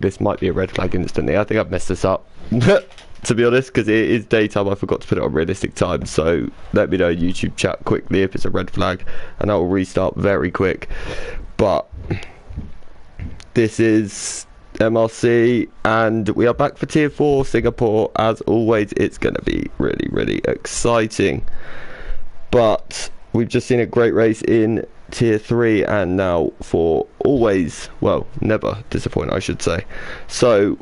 this might be a red flag instantly. I think I've messed this up. To be honest, because it is daytime, I forgot to put it on realistic time, so let me know YouTube chat quickly if it's a red flag, and I will restart very quick. But this is MRC, and we are back for Tier 4 Singapore. As always, it's going to be really, really exciting. But we've just seen a great race in Tier 3, and now for always, well, never disappoint, I should say. So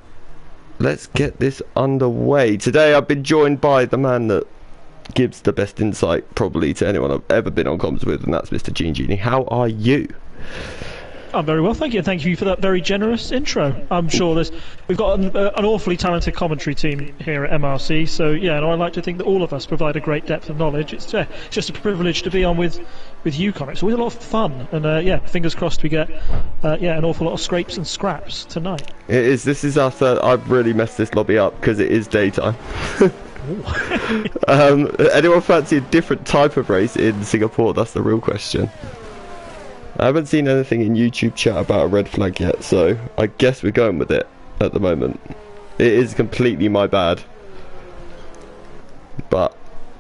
let's get this underway. Today I've been joined by the man that gives the best insight probably to anyone I've ever been on comms with, and that's Mr. Genie. How are you? I'm very well, thank you. Thank you for that very generous intro. I'm sure we've got an awfully talented commentary team here at MRC, so yeah, and I like to think that all of us provide a great depth of knowledge. It's just a privilege to be on with you, Connor. It's always a lot of fun, and yeah, fingers crossed we get an awful lot of scrapes and scraps tonight. It is. This is our third. I've really messed this lobby up because it is daytime. Anyone fancy a different type of race in Singapore? That's the real question. I haven't seen anything in YouTube chat about a red flag yet, so I guess we're going with it at the moment. It is completely my bad. But,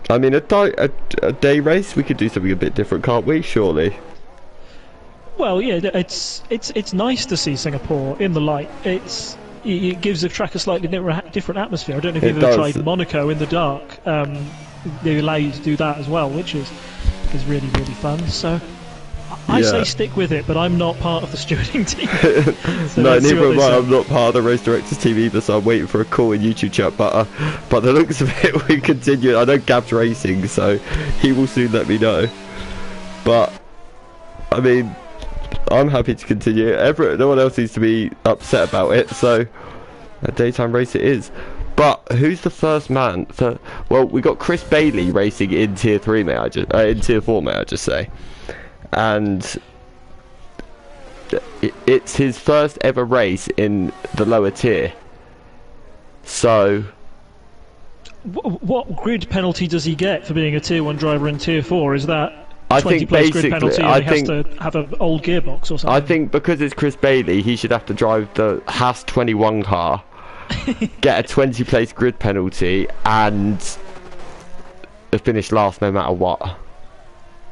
I mean, a day race, we could do something a bit different, can't we? Surely. Well, yeah, it's nice to see Singapore in the light. It gives the track a slightly different atmosphere. I don't know if you've ever tried Monaco in the dark. They allow you to do that as well, which is really, really fun. So I say stick with it, but I'm not part of the stewarding team. So no, neither am I. I'm not part of the race directors team either, so I'm waiting for a call in YouTube chat. But the looks of it, we continue. I know Gab's racing, so he will soon let me know. But I mean, I'm happy to continue. No one else needs to be upset about it, so a daytime race it is. But who's the first man? Well, we got Chris Bailey racing in Tier 3, in Tier 4, may I just say. And it's his first ever race in the lower tier. So what grid penalty does he get for being a Tier 1 driver in Tier 4? Is that 20 I think plus basically, grid penalty, and he has to have an old gearbox or something? I think because it's Chris Bailey, he should have to drive the Haas 21 car, get a 20 place grid penalty, and finish last no matter what.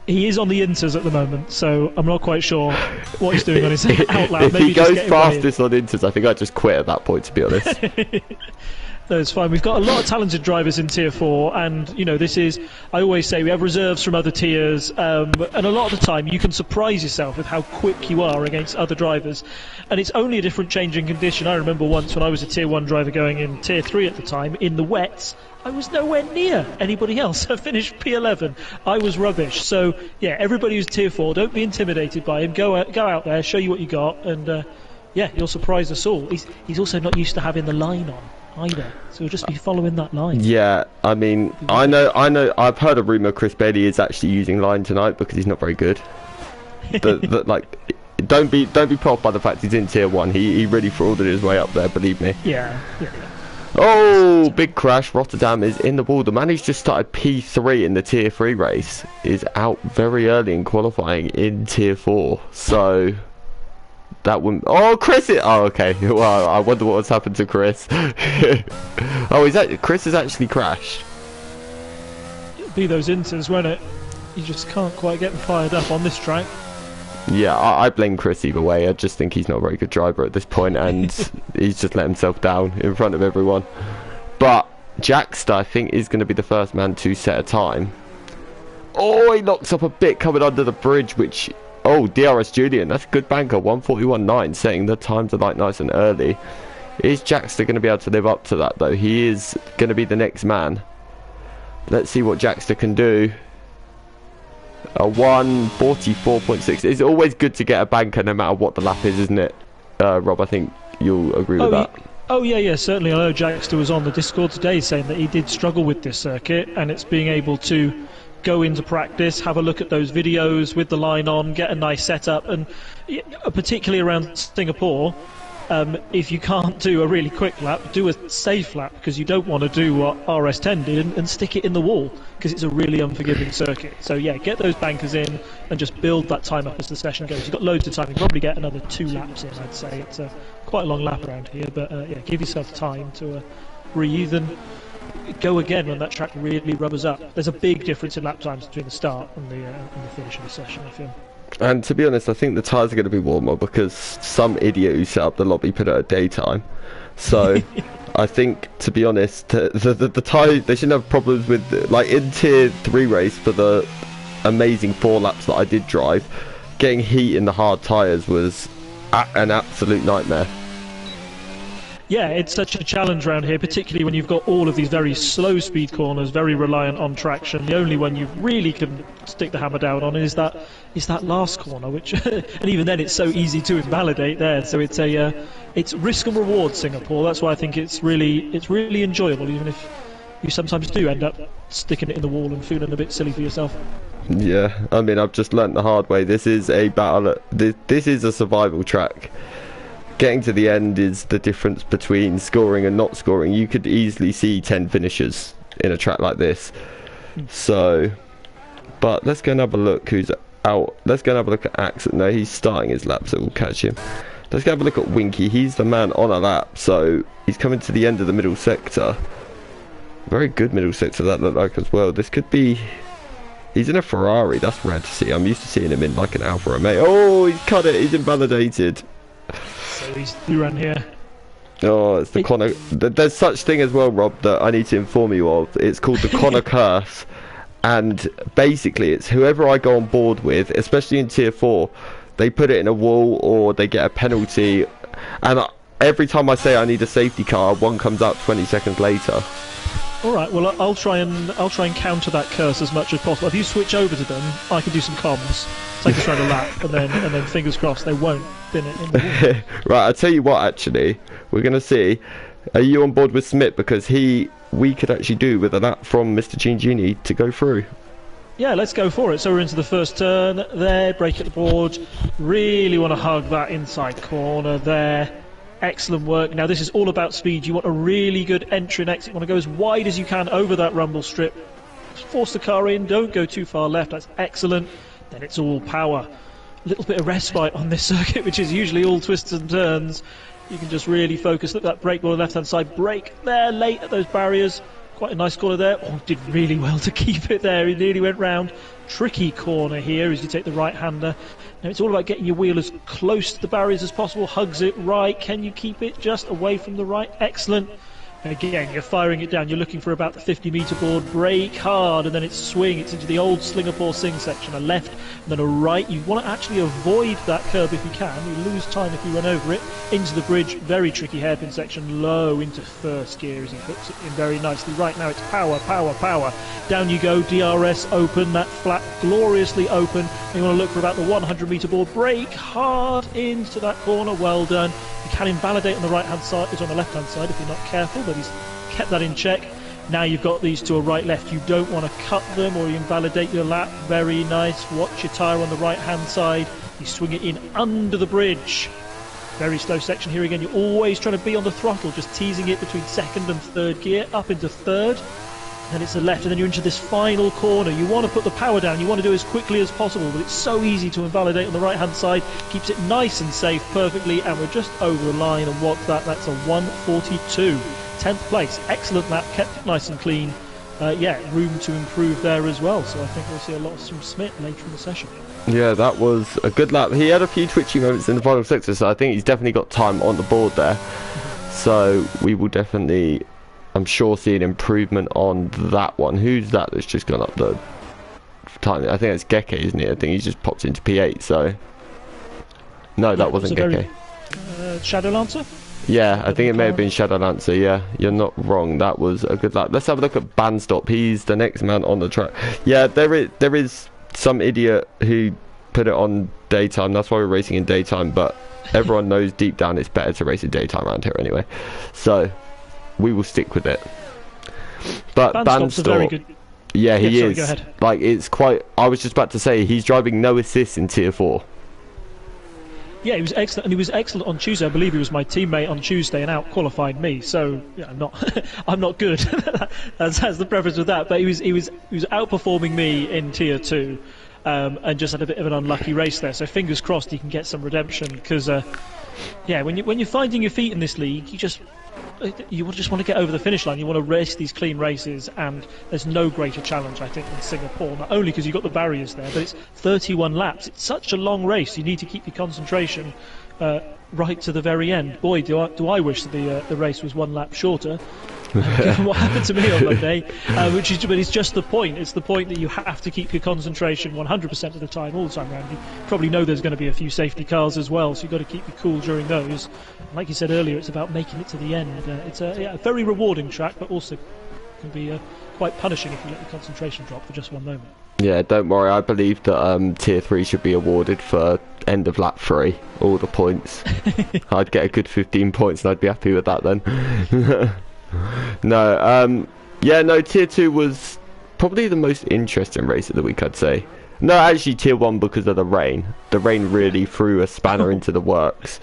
He is on the Inters at the moment, so I'm not quite sure what he's doing on his outlap. If Maybe he goes fastest on Inters, I think I'd just quit at that point, to be honest. No, it's fine. We've got a lot of talented drivers in Tier 4, and, you know, I always say we have reserves from other tiers, and a lot of the time you can surprise yourself with how quick you are against other drivers, and it's only a different changing condition. I remember once when I was a Tier 1 driver going in Tier 3 at the time, in the wets, I was nowhere near anybody else. I finished P11. I was rubbish. So, yeah, everybody who's Tier 4, don't be intimidated by him. Go out there, show you what you got, and, yeah, you'll surprise us all. He's also not used to having the line on either, so we'll just be following that line. Yeah, I mean, I know. I've heard a rumour Chris Bailey is actually using line tonight because he's not very good. Like, don't be put off by the fact he's in Tier 1. He really frauded his way up there, believe me. Yeah. Oh, big crash. Rotterdam is in the wall. The man who's just started P3 in the Tier 3 race is out very early in qualifying in Tier 4. So that wouldn't... Oh, Chris is... Oh, okay. Well, I wonder what's happened to Chris. Chris has actually crashed. It'll be those Inters, won't it? You just can't quite get them fired up on this track. Yeah, I blame Chris either way. I just think he's not a very good driver at this point, and he's just let himself down in front of everyone. But Jackster, I think, is going to be the first man to set a time. Oh, he knocks up a bit coming under the bridge, which... Oh, DRS Julian, that's a good banker. 1:41.9, setting the time to light nice and early. Is Jackster going to be able to live up to that, though? He is going to be the next man. Let's see what Jackster can do. A 1:44.6. It's always good to get a banker no matter what the lap is, isn't it? Rob, I think you'll agree with that. Oh yeah, certainly. I know Jackster was on the Discord today saying that he did struggle with this circuit, and it's being able to go into practice, have a look at those videos with the line on, get a nice setup, and particularly around Singapore, if you can't do a really quick lap, do a safe lap, because you don't want to do what RS10 did and stick it in the wall, because it's a really unforgiving circuit. So yeah, get those bankers in and just build that time up as the session goes. You've got loads of time. You can probably get another 2 laps in, I'd say. It's a quite a long lap around here, but yeah, give yourself time to breathe and go again when that track really rubbers up. There's a big difference in lap times between the start and the finish of the session, I feel. And to be honest, I think the tyres are going to be warmer because some idiot who set up the lobby put it at daytime. So I think, to be honest, the tyre, they shouldn't have problems with, like in tier 3 race for the amazing 4 laps that I did drive, getting heat in the hard tyres was an absolute nightmare. Yeah, it's such a challenge around here, particularly when you've got all of these very slow speed corners, very reliant on traction. The only one you really can stick the hammer down on is that last corner, which, and even then it's so easy to invalidate there. So it's risk and reward Singapore. That's why I think it's really enjoyable, even if you sometimes do end up sticking it in the wall and feeling a bit silly for yourself. Yeah, I mean, I've just learnt the hard way. This is a battle. This is a survival track. Getting to the end is the difference between scoring and not scoring. You could easily see 10 finishers in a track like this. So, but let's go and have a look who's out. Let's go and have a look at Axe. No, he's starting his lap, so we'll catch him. Let's go have a look at Winky. He's the man on a lap, so he's coming to the end of the middle sector. Very good middle sector that looked like as well. This could be... He's in a Ferrari. That's rare to see. I'm used to seeing him in like an Alfa Romeo. Oh, he's cut it. He's invalidated. So he's through around here. Oh, it's the Connor. There's such thing as well, Rob, that I need to inform you of. It's called the Connor curse, and basically, it's whoever I go on board with, especially in tier 4, they put it in a wall or they get a penalty. And every time I say I need a safety car, one comes out 20 seconds later. All right. Well, I'll try and counter that curse as much as possible. If you switch over to them, I can do some comms, take us around a lap, and then fingers crossed they won't bin it in the wall. Right. I'll tell you what. Actually, we're gonna see. Are you on board with Smith? Because we could actually do with a lap from Mr. Genie to go through. Yeah, let's go for it. So we're into the first turn there, brake at the board. Really want to hug that inside corner there. Excellent work. Now this is all about speed. You want a really good entry and exit. You want to go as wide as you can over that rumble strip. Force the car in, don't go too far left. That's excellent. Then it's all power. A little bit of respite on this circuit, which is usually all twists and turns. You can just really focus. Look at that brake on the left hand side. Brake there, late at those barriers. Quite a nice corner there. Oh, did really well to keep it there. He nearly went round. Tricky corner here as you take the right-hander. Now it's all about getting your wheel as close to the barriers as possible. Hugs it right. Can you keep it just away from the right? Excellent. Again, you're firing it down. You're looking for about the 50-metre board. Brake hard, and then it's swing. It's into the old Singapore Sing section. A left, and then a right. You want to actually avoid that curb if you can. You lose time if you run over it. Into the bridge. Very tricky hairpin section. Low into first gear as he hooks it in very nicely. Right now it's power, power, power. Down you go. DRS open. That flat gloriously open. And you want to look for about the 100-metre board. Brake hard into that corner. Well done. You can invalidate on the right-hand side. It's on the left-hand side if you're not careful, but he's kept that in check. Now you've got these to a right-left. You don't want to cut them or you invalidate your lap. Very nice. Watch your tyre on the right-hand side. You swing it in under the bridge. Very slow section here again. You're always trying to be on the throttle, just teasing it between second and third gear, up into third. Then it's a left, and then you're into this final corner. You want to put the power down. You want to do it as quickly as possible, but it's so easy to invalidate on the right-hand side. Keeps it nice and safe perfectly, and we're just over the line. And what's that? That's a 1:42. 10th place. Excellent lap. Kept it nice and clean. Yeah, room to improve there as well. So I think we'll see a lot from Smith later in the session. Yeah, that was a good lap. He had a few twitchy moments in the final sector, so I think he's definitely got time on the board there. So we will definitely... I'm sure see an improvement on that one. Who's that that's just gone up the time? I think it's Geke, isn't it? I think he's just popped into P8, so... No, that wasn't Geke. Shadow Lancer? Yeah, I think it may have been Shadow Lancer, yeah. You're not wrong, that was a good lap. Let's have a look at Bandstop. He's the next man on the track. Yeah, there is some idiot who put it on daytime. That's why we're racing in daytime, but everyone knows deep down it's better to race in daytime around here anyway. So... we will stick with it. But Bandstop's a very good... Yeah, he sorry, is. go ahead. Like, it's quite... I was just about to say, he's driving no assists in Tier 4. Yeah, he was excellent, and he was excellent on Tuesday. I believe he was my teammate on Tuesday and out-qualified me, so yeah, I'm not good. that's the preference with that, but he was outperforming me in Tier 2. and just had a bit of an unlucky race there. So fingers crossed he can get some redemption, because yeah, when you're finding your feet in this league, you just want to get over the finish line. You want to race these clean races, and there's no greater challenge, I think, than Singapore. Not only because you've got the barriers there, but it's 31 laps. It's such a long race. You need to keep your concentration right to the very end. Boy, do I wish that the race was 1 lap shorter. Given what happened to me on Monday, but it's just the point. It's the point that you have to keep your concentration 100% of the time, all the time around. You probably know there's going to be a few safety cars as well, so you've got to keep you cool during those. Like you said earlier, it's about making it to the end. It's a very rewarding track, but also can be quite punishing if you let your concentration drop for just one moment. Yeah, don't worry. I believe that Tier 3 should be awarded for end of lap 3, all the points. I'd get a good 15 points and I'd be happy with that then. No, Tier 2 was probably the most interesting race of the week, I'd say. No, actually Tier 1 because of the rain. The rain really threw a spanner into the works.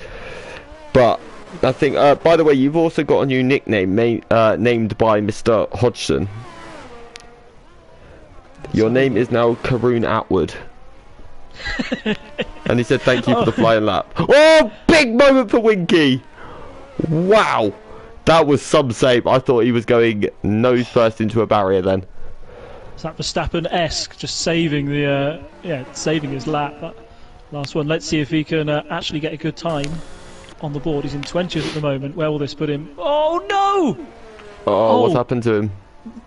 But I think, by the way, you've also got a new nickname named by Mr. Hodgson. Your name is now Karoon Atwood. And he said thank you for the flying lap. Oh, big moment for Winky! Wow! That was some save. I thought he was going nose first into a barrier then. Is that Verstappen-esque, just saving saving his lap, that last one. Let's see if he can actually get a good time on the board. He's in 20th at the moment. Where will this put him? Oh no! Oh, what's happened to him?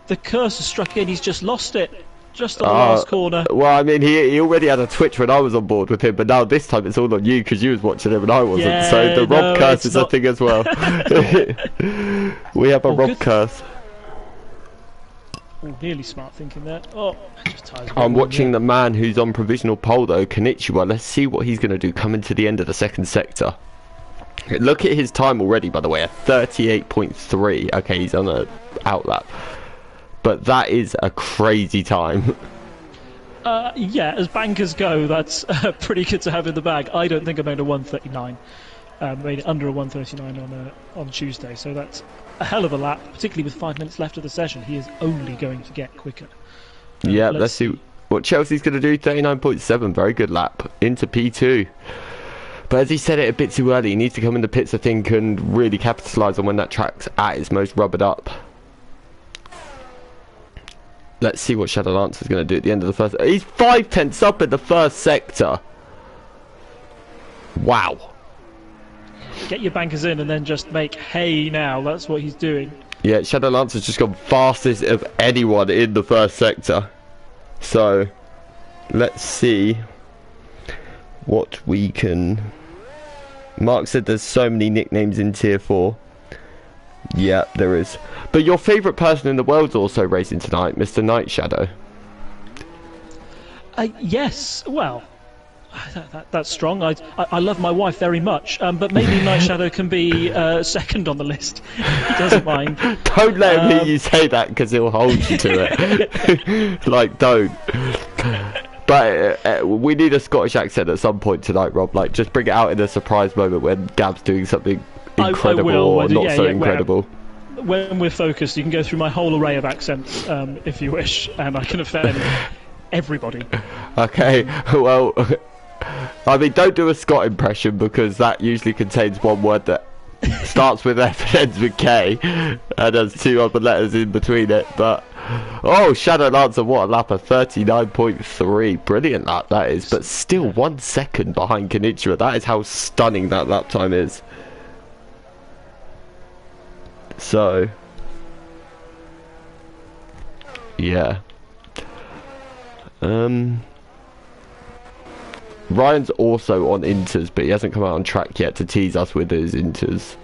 The curse has struck in. He's just lost it. Just on the last corner. Well, I mean, he already had a twitch when I was on board with him, but now this time it's all on you because you was watching him and I wasn't. Yeah, so the Rob curse is a thing as well. We have a Rob curse. Oh, nearly smart thinking there. Oh, just tires. I'm watching the man who's on provisional pole though, Konnichiwa. Let's see what he's going to do coming to the end of the second sector. Look at his time already, by the way, a 38.3. Okay, he's on a outlap. But that is a crazy time. Yeah, as bankers go, that's pretty good to have in the bag. I don't think I made a 139. Made it under a 139 on Tuesday, so that's a hell of a lap, particularly with 5 minutes left of the session. He is only going to get quicker. Yeah, let's see what Chelsea's going to do. 39.7, very good lap into P2. But as he said it a bit too early, he needs to come in the pits, I think, and really capitalise on when that track's at its most rubbered up. Let's see what Shadow Lance is going to do at the end of the first. He's 5/10 up in the first sector. Wow. Get your bankers in and then just make hay now. That's what he's doing. Yeah, Shadow Lance has just gone fastest of anyone in the first sector. So, let's see what we can... Mark said there's so many nicknames in Tier 4. Yeah, there is. But your favourite person in the world's also racing tonight, Mr. Night Shadow. Yes, well, that's strong. I love my wife very much, but maybe Night Shadow can be second on the list. He doesn't mind. Don't let him hear you say that, because he'll hold you to it. Like, don't. But we need a Scottish accent at some point tonight, Rob. Like, just bring it out in a surprise moment when Gab's doing something incredible or not so incredible. When we're focused, you can go through my whole array of accents if you wish, and I can offend everybody. Okay, well, I mean, don't do a Scott impression because that usually contains one word that starts with F and ends with K and has 2 other letters in between it. But oh, Shadow Lancer, what a lap, a 39.3. Brilliant lap that is, but still 1 second behind Konnichiwa. That is how stunning that lap time is. So, yeah. Ryan's also on inters, but he hasn't come out on track yet to tease us with his inters.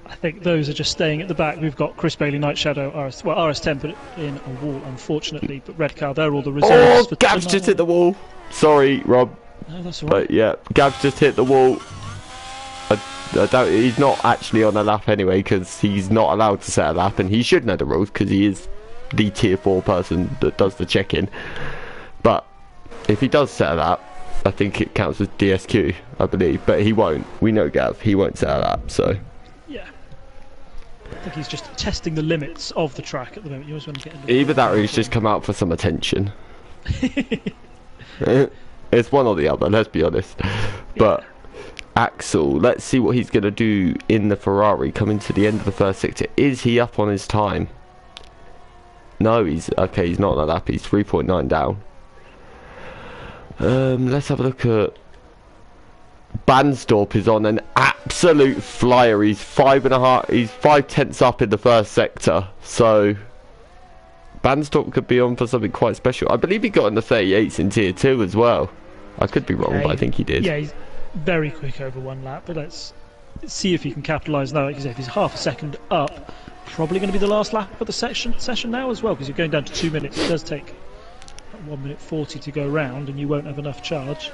I think those are just staying at the back. We've got Chris Bailey, Night Shadow, RS10 put it in a wall, unfortunately, but Red Car, they're all the reserves. Oh, Gab's just hit the wall. Sorry, Rob. No, that's all right. But yeah, Gab's just hit the wall. I doubt he's not actually on a lap anyway, because he's not allowed to set a lap, and he should know the rules because he is the Tier 4 person that does the check-in. But if he does set a lap, I think it counts as DSQ, I believe, but he won't. We know Gav, he won't set a lap, so... Yeah. I think he's just testing the limits of the track at the moment. You always want to get either that or he's just come out for some attention. It's one or the other, let's be honest. But Axel, let's see what he's going to do in the Ferrari coming to the end of the first sector. Is he up on his time? No, he's not on that lap. He's 3.9 down. Let's have a look at Banstorp. Is on an absolute flyer. He's 5 tenths up in the first sector. So Banstorp could be on for something quite special. I believe he got in the 38s in tier 2 as well. I could be wrong, but I think he did. Yeah, he's very quick over one lap, but let's see if he can capitalise now. Like I say, if he's half a second up, probably going to be the last lap of the session now as well, because you're going down to 2 minutes. It does take 1 minute 40 to go round, and you won't have enough charge.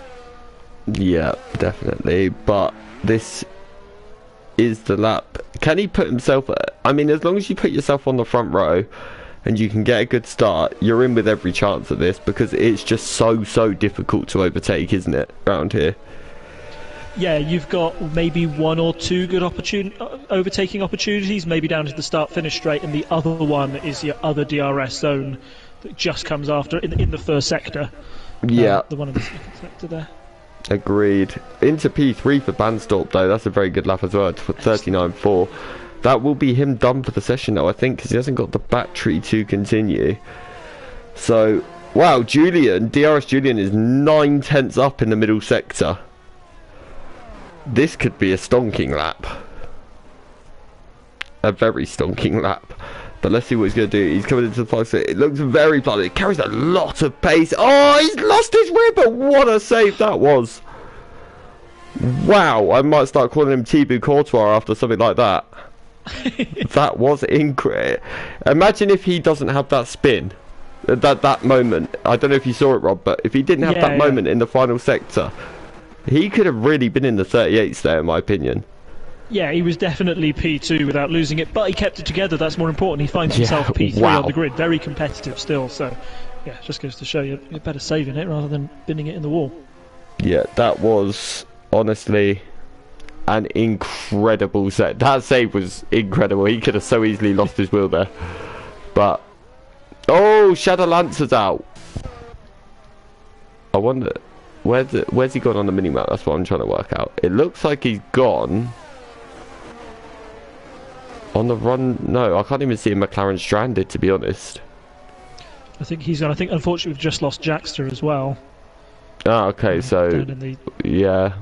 Yeah, definitely. But this is the lap. Can he put himself... I mean, as long as you put yourself on the front row and you can get a good start, you're in with every chance of this, because it's just so difficult to overtake, isn't it, around here? Yeah, you've got maybe 1 or 2 good overtaking opportunities, maybe down to the start-finish straight, and the other one is your other DRS zone that just comes after in the first sector. Yeah. The one in the second sector there. Agreed. Into P3 for Banstorp, though. That's a very good lap as well, 39.4. That will be him done for the session, though, I think, because he hasn't got the battery to continue. So, wow, DRS Julian is 9 tenths up in the middle sector. This could be a stonking lap. A very stonking lap. But let's see what he's going to do. He's coming into the 5 sector. It looks very bloody. It carries a lot of pace. Oh, he's lost his whip, but what a save that was. Wow, I might start calling him Thibaut Courtois after something like that. That was incredible. Imagine if he doesn't have that spin, that moment. I don't know if you saw it, Rob, but if he didn't have that moment in the final sector, he could have really been in the 38s there, in my opinion. Yeah, he was definitely P2 without losing it, but he kept it together. That's more important. He finds himself P3 on the grid, very competitive still. So, yeah, it just goes to show you're better saving it rather than binning it in the wall. Yeah, that was honestly an incredible set. That save was incredible. He could have so easily lost his wheel there. But oh, Shadow Lancer's out. I wonder where's he gone on the minimap? That's what I'm trying to work out. It looks like he's gone on the run. No, I can't even see McLaren stranded, to be honest. I think he's gone. I think unfortunately we've just lost Jackster as well. Ah, okay, so yeah.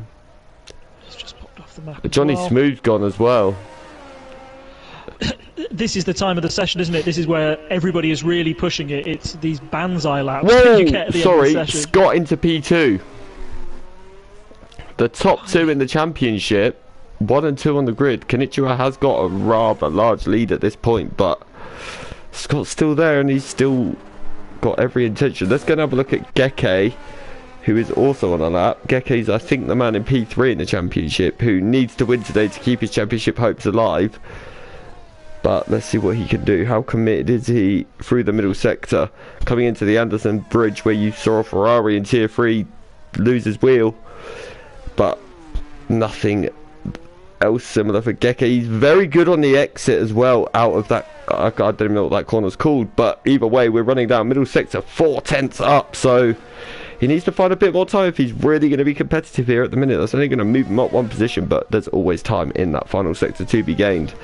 He's just popped off the map. Johnny Smooth's gone as well. This is the time of the session, isn't it? This is where everybody is really pushing it. It's these Banzai laps. Whoa, you get at the end of the session. Scott into P2. The top 2 in the championship, 1 and 2 on the grid. Konnichiwa has got a rather large lead at this point, but Scott's still there and he's still got every intention. Let's go and have a look at Geke, who is also on a lap. Geke's, I think, the man in P3 in the championship, who needs to win today to keep his championship hopes alive. But let's see what he can do. How committed is he through the middle sector? Coming into the Anderson Bridge, where you saw a Ferrari in tier 3 lose his wheel. But nothing else similar for Geke. He's very good on the exit as well out of that. I don't even know what that corner's called. But either way, we're running down middle sector 4 tenths up. So he needs to find a bit more time if he's really going to be competitive here at the minute. That's only going to move him up 1 position. But there's always time in that final sector to be gained.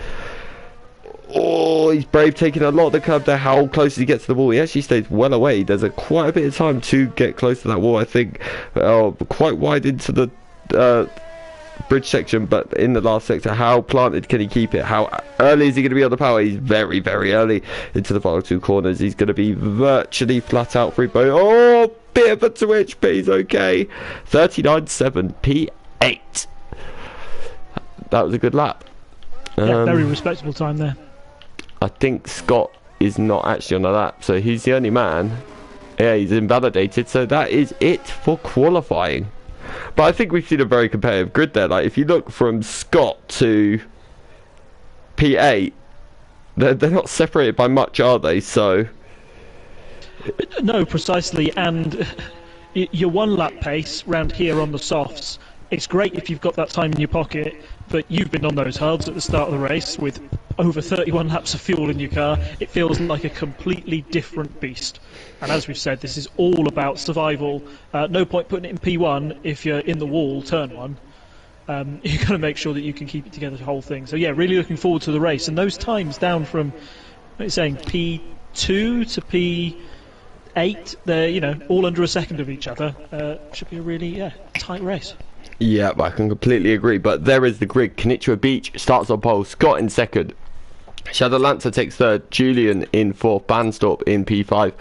Oh, he's brave, taking a lot of the curb there. How close does he get to the wall? He actually stays well away. There's quite a bit of time to get close to that wall, I think. Quite wide into the bridge section, but in the last sector, how planted can he keep it? How early is he going to be on the power? He's very early into the final 2 corners. He's going to be virtually flat out free boat. Oh, bit of a switch, but he's okay. 39.7 P8. That was a good lap. Yeah, very respectable time there. I think Scott is not actually on a lap, so he's the only man. Yeah, he's invalidated, so that is it for qualifying. But I think we've seen a very competitive grid there. Like, if you look from Scott to P8, they're not separated by much, are they? So no, precisely. And your 1 lap pace round here on the softs, it's great if you've got that time in your pocket, but you've been on those hards at the start of the race with over 31 laps of fuel in your car, it feels like a completely different beast. And as we've said, this is all about survival. No point putting it in P1 if you're in the wall, turn one. You've got to make sure that you can keep it together, the whole thing. So yeah, really looking forward to the race. And those times down from, what are you saying, P2 to P8, they're, all under a second of each other. Should be a really, tight race. Yeah, I can completely agree. But there is the grid. Konnichiwa Beach starts on pole. Scott in second. Shadow Lancer takes third. Julian in fourth. Banstorp in P5.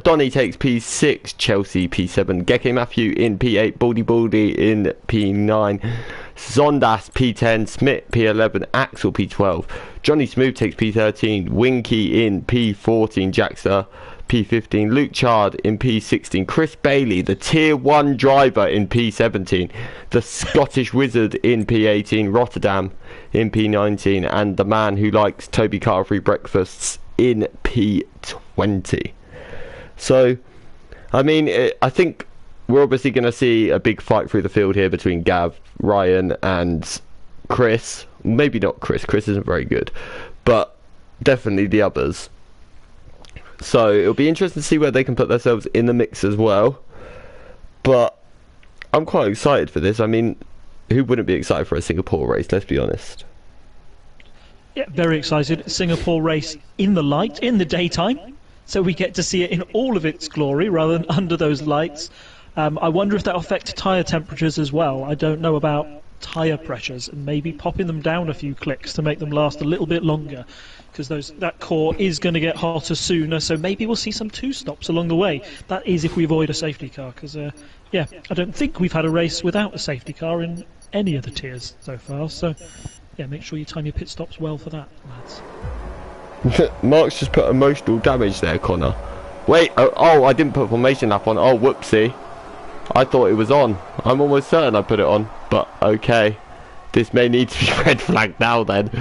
Donny takes P6. Chelsea P7. Geke Matthew in P8. Baldy in P9. Zondas P10. Smith P11. Axel P12. Johnny Smooth takes P13. Winky in P14. Jackster P15, Luke Chard in P16, Chris Bailey, the Tier 1 driver in P17, the Scottish Wizard in P18, Rotterdam in P19, and the man who likes Toby Carter free breakfasts in P20. So, I mean, I think we're obviously going to see a big fight through the field here between Gav, Ryan and Chris. Maybe not Chris isn't very good, but definitely the others. So it'll be interesting to see where they can put themselves in the mix as well. But I'm quite excited for this. I mean, who wouldn't be excited for a Singapore race, let's be honest. Yeah, very excited. Singapore race in the light, in the daytime. So we get to see it in all of its glory rather than under those lights. I wonder if that'll affect tyre temperatures as well. I don't know about tyre pressures, and maybe popping them down a few clicks to make them last a little bit longer. Because that core is going to get hotter sooner, so maybe we'll see some two-stops along the way. That is if we avoid a safety car, because, I don't think we've had a race without a safety car in any of the tiers so far. So, yeah, make sure you time your pit stops well for that, lads. Mark's just put emotional damage there, Connor. Wait, oh, I didn't put formation lap on. Oh, whoopsie. I thought it was on. I'm almost certain I put it on, but okay. This may need to be red flagged now then.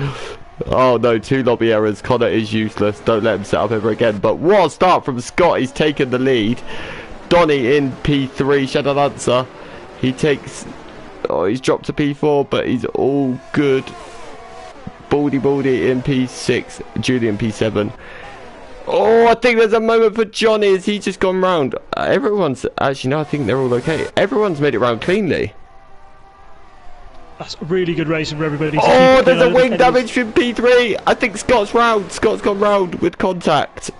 Oh no, 2 lobby errors. Connor is useless. Don't let him set up ever again. But what a start from Scott. He's taken the lead. Donny in P3. Shadow Lancer. He takes... Oh, he's dropped to P4, but he's all good. Baldy in P6. Julian P7. Oh, I think there's a moment for Johnny. Has he just gone round? Everyone's... Actually, no, I think they're all okay. Everyone's made it round cleanly. That's a really good racing for everybody. Oh, there's a wing damage from P3. I think Scott's round. Scott's gone round with contact.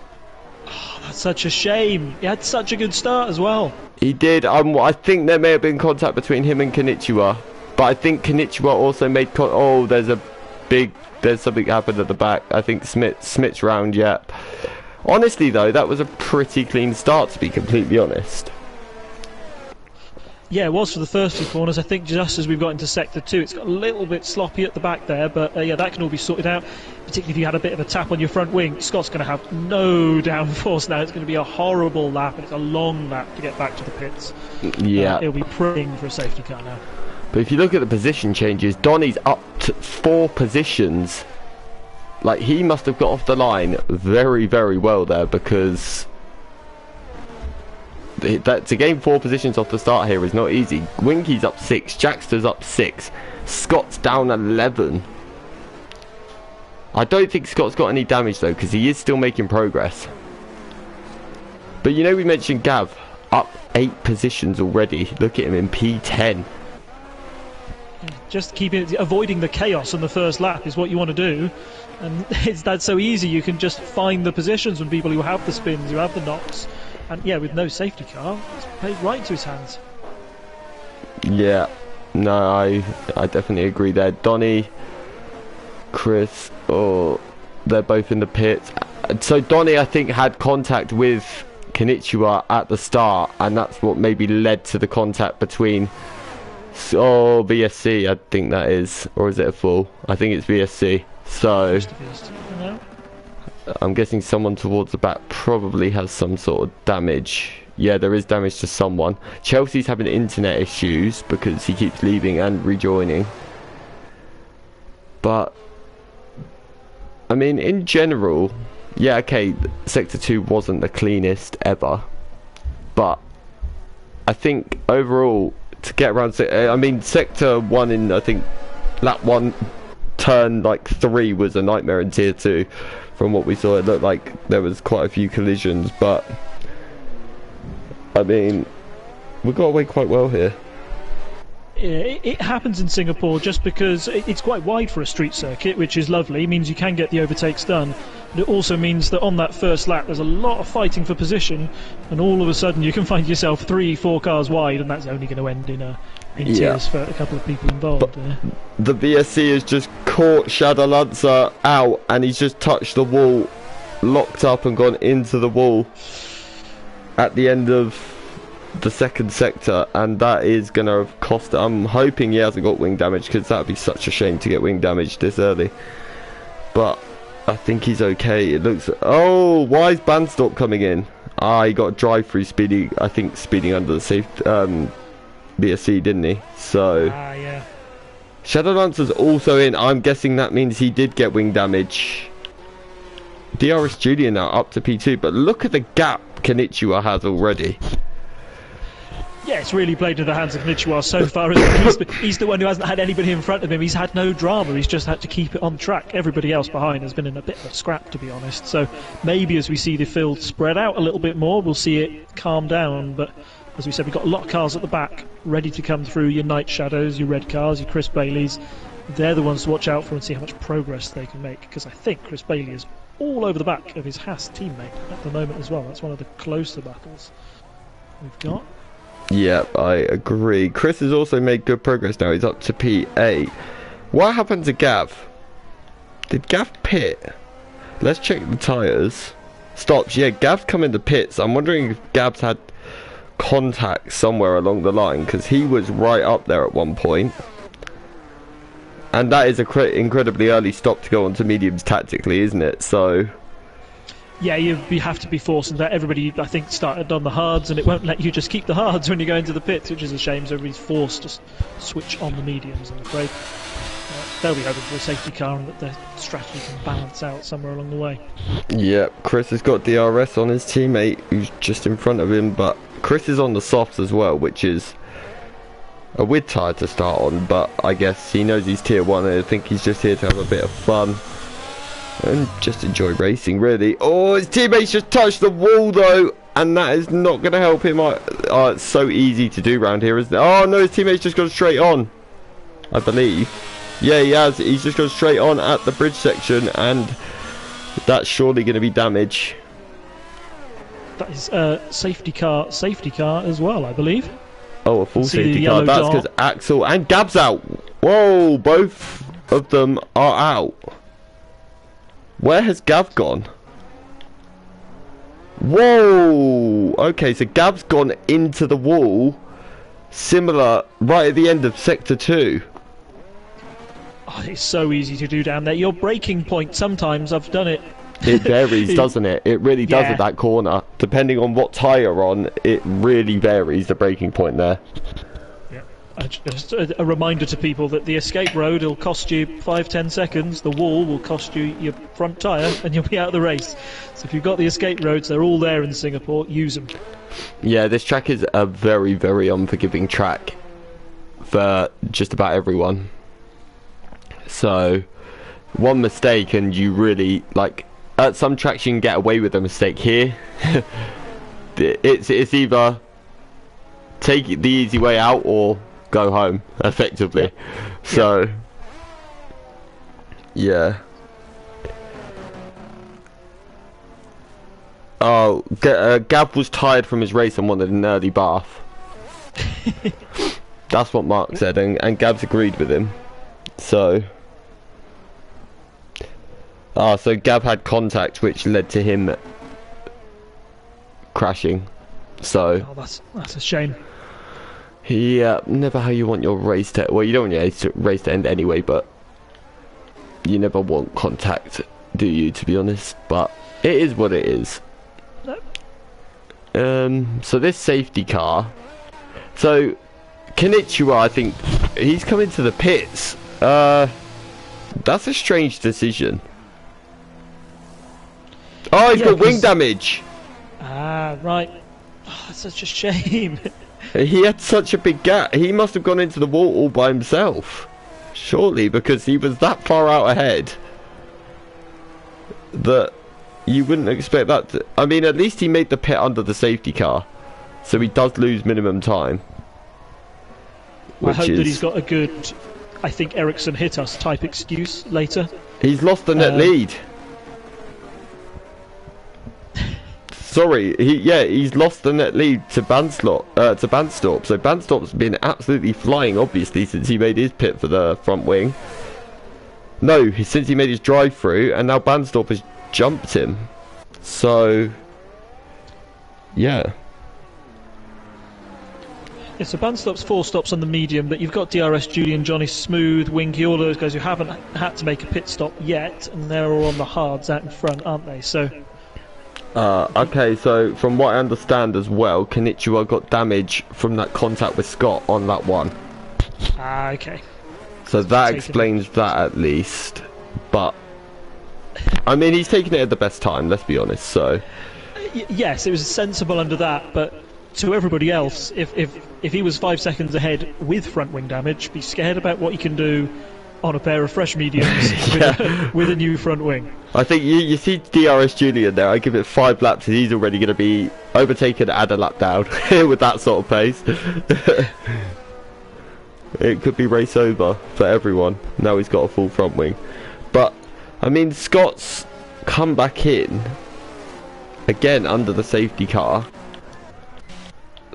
Oh, that's such a shame. He had such a good start as well. He did. I think there may have been contact between him and Konnichiwa. But I think Konnichiwa also made... Oh, there's something happened at the back. I think Smith's round yet. Honestly, though, that was a pretty clean start, to be completely honest. Yeah, it was for the first 2 corners. I think just as we've got into Sector 2, it's got a little bit sloppy at the back there, but that can all be sorted out, particularly if you had a bit of a tap on your front wing. Scott's going to have no downforce now. It's going to be a horrible lap, and it's a long lap to get back to the pits. Yeah. He'll be praying for a safety car now. But if you look at the position changes, Donny's up to 4 positions. Like, he must have got off the line very, very well there, because... to gain 4 positions off the start here is not easy. Winky's up 6, Jackster's up 6, Scott's down 11. I don't think Scott's got any damage though, because he is still making progress. But we mentioned Gav up 8 positions already. Look at him in P10. Just avoiding the chaos on the first lap is what you want to do, and that's so easy. You can just find the positions from people who have the spins, who have the knocks. And yeah, with no safety car, it's played right into his hands. Yeah, no, I definitely agree there. Donny, Chris, they're both in the pits. So Donny, I think, had contact with Konnichiwa at the start, and that's what maybe led to the contact between... VSC, I think that is. Or is it a full? I think it's VSC. So... I'm guessing someone towards the back probably has some sort of damage. Yeah, there is damage to someone. Chelsea's having internet issues because he keeps leaving and rejoining. But, I mean, in general, yeah, okay, Sector 2 wasn't the cleanest ever. But, I think overall, to get around... I mean, Sector 1 in, I think, lap 1, turn like 3 was a nightmare in tier 2. From what we saw, it looked like there was quite a few collisions, but I mean, we got away quite well here. Yeah, it happens in Singapore just because it's quite wide for a street circuit, which is lovely. It means you can get the overtakes done. But it also means that on that first lap there's a lot of fighting for position, and all of a sudden you can find yourself 3-4 cars wide, and that's only going to end in tears for a couple of people involved. The VSC has just caught Shadow Lancer out, and he's just touched the wall, locked up and gone into the wall at the end of the second sector, and that is going to cost. I'm hoping he hasn't got wing damage, because that would be such a shame to get wing damage this early, but I think he's okay. It looks... Oh, why is Bandstop coming in? He got a drive through speeding, I think speeding under the safe BSC, didn't he? So yeah. Shadow Lancer's also in. I'm guessing that means he did get wing damage. DRS Julian now up to P2, but look at the gap Konnichiwa has already. Yeah, it's really played to the hands of Konnichiwa so far, isn't it? He's the one who hasn't had anybody in front of him. He's had no drama. He's just had to keep it on track. Everybody else behind has been in a bit of a scrap, to be honest. So maybe as we see the field spread out a little bit more, we'll see it calm down. But as we said, we've got a lot of cars at the back ready to come through. Your Night Shadows, your red cars, your Chris Baileys. They're the ones to watch out for and see how much progress they can make. Because I think Chris Bailey is all over the back of his Haas teammate at the moment as well. That's one of the closer battles we've got. Yeah, I agree. Chris has also made good progress now. He's up to P8. What happened to Gav? Did Gav pit? Let's check the tyres. Stops. Yeah, Gav's come in the pits. I'm wondering if Gav's had contact somewhere along the line, because he was right up there at one point. And that is a incredibly early stop to go onto mediums tactically, isn't it? So... Yeah, you have to be forcing that. Everybody, I think, started on the hards, and it won't let you just keep the hards when you go into the pits, which is a shame. So everybody's forced to switch on the mediums, I'm afraid. They'll be hoping for a safety car and that their strategy can balance out somewhere along the way. Yeah, Chris has got DRS on his teammate, who's just in front of him, but Chris is on the softs as well, which is a weird tyre to start on, but I guess he knows he's tier 1, and I think he's just here to have a bit of fun. And just enjoy racing, really. Oh, his teammates just touched the wall, though. And that is not going to help him. It's so easy to do around here, isn't it? Oh, no, his teammate's just gone straight on, I believe. Yeah, he has. He's just gone straight on at the bridge section. And that's surely going to be damage. That is safety car as well, I believe. Oh, a full safety car. That's because Axel and Gab's out. Whoa, both of them are out. Where has Gav gone? Whoa! Okay, so Gav's gone into the wall. Similar, right at the end of Sector 2. Oh, it's so easy to do down there. Your braking point, sometimes, I've done it. It varies, doesn't it? It really does at that corner. Depending on what tyre you're on, it really varies, the braking point there. Just a reminder to people that the escape road will cost you 5-10 seconds, the wall will cost you your front tyre, and you'll be out of the race. So if you've got the escape roads, they're all there in Singapore, use them. Yeah, this track is a very, very unforgiving track for just about everyone. So, one mistake and you really, like, at some tracks you can get away with a mistake. Here, it's either take the easy way out or go home, effectively. So yeah. Oh, Gab was tired from his race and wanted an early bath. That's what Mark said, and Gab's agreed with him. So so Gab had contact, which led to him crashing. So that's a shame. Yeah, never how you want your race to... Well, you don't want your race to end anyway, but you never want contact, do you, to be honest? But it is what it is. So this safety car... So, Konnichiwa, I think, he's coming to the pits. That's a strange decision. Oh, he's got wing damage! Ah, right. Oh, that's such a shame. He had such a big gap. He must have gone into the wall all by himself. Surely, because he was that far out ahead that you wouldn't expect that to, I mean, at least he made the pit under the safety car, so he does lose minimum time. I hope that he's got a good, I think Ericsson hit us type excuse later. He's lost the net lead. Sorry, he's lost the net lead to Banstorp. So Banstorp's been absolutely flying, obviously, since he made his pit for the front wing. No, since he made his drive-through, and now Banstorp has jumped him. So, yeah. Yeah, so Banstorp's 4 stops on the medium, but you've got DRS, Julian, Johnny Smooth, Winky, all those guys who haven't had to make a pit stop yet, and they're all on the hards out in front, aren't they? So. Okay, so from what I understand as well, Konnichiwa got damage from that contact with Scott on that one. Okay. So that explains that at least. But, I mean, he's taking it at the best time, let's be honest, so. Yes, it was sensible under that, but to everybody else, if he was 5 seconds ahead with front wing damage, be scared about what he can do on a pair of fresh mediums with a new front wing. I think you see DRS Julian there. I give it 5 laps and he's already going to be overtaken and a lap down with that sort of pace. It could be race over for everyone. Now he's got a full front wing. But, I mean, Scott's come back in again under the safety car.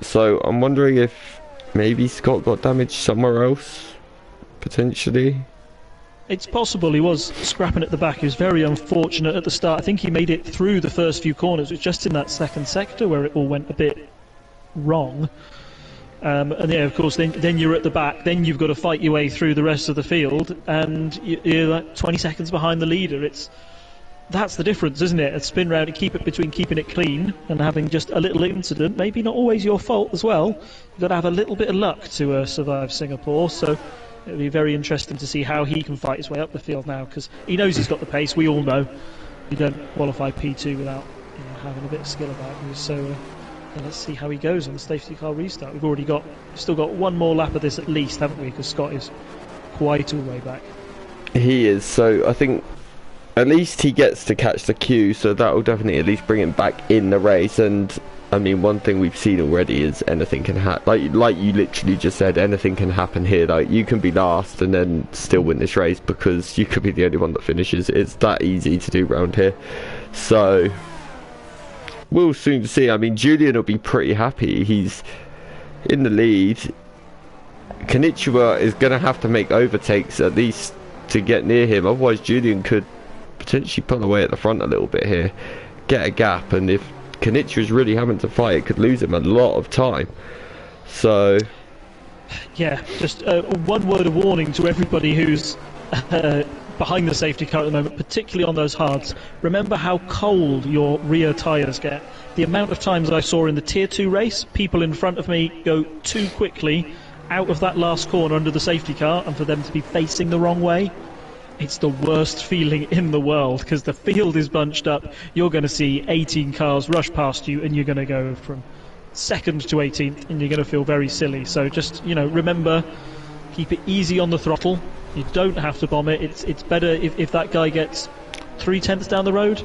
So I'm wondering if maybe Scott got damaged somewhere else, potentially. It's possible. He was scrapping at the back. He was very unfortunate at the start. I think he made it through the first few corners. It was just in that second sector where it all went a bit wrong. And yeah, of course, then you're at the back. Then you've got to fight your way through the rest of the field, and you're like 20 seconds behind the leader. That's the difference, isn't it? A spin round and keep it between keeping it clean and having just a little incident. Maybe not always your fault as well. You've got to have a little bit of luck to survive Singapore. So. It'll be very interesting to see how he can fight his way up the field now, because he knows he's got the pace. We all know you don't qualify P2 without having a bit of skill about you. So let's see how he goes on the safety car restart. We've still got one more lap of this at least, haven't we? Because Scott is quite a way back. He is. So I think at least he gets to catch the queue. So that will definitely at least bring him back in the race. And I mean, one thing we've seen already is anything can happen. Like you literally just said, anything can happen here. Like, you can be last and then still win this race because you could be the only one that finishes. It's that easy to do round here. So we'll soon see. I mean, Julian will be pretty happy. He's in the lead. Konnichiwa is going to have to make overtakes at least to get near him. Otherwise, Julian could potentially pull away at the front a little bit here, get a gap, and if Konnichiwa's really having to fight, it could lose him a lot of time. So yeah, just one word of warning to everybody who's behind the safety car at the moment, particularly on those hards. Remember how cold your rear tyres get. The amount of times I saw in the Tier 2 race, people in front of me go too quickly out of that last corner under the safety car, and for them to be facing the wrong way, it's the worst feeling in the world, because the field is bunched up. You're going to see 18 cars rush past you, and you're going to go from 2nd to 18th, and you're going to feel very silly. So just, remember, keep it easy on the throttle. You don't have to bomb it. It's better if that guy gets 3/10 down the road.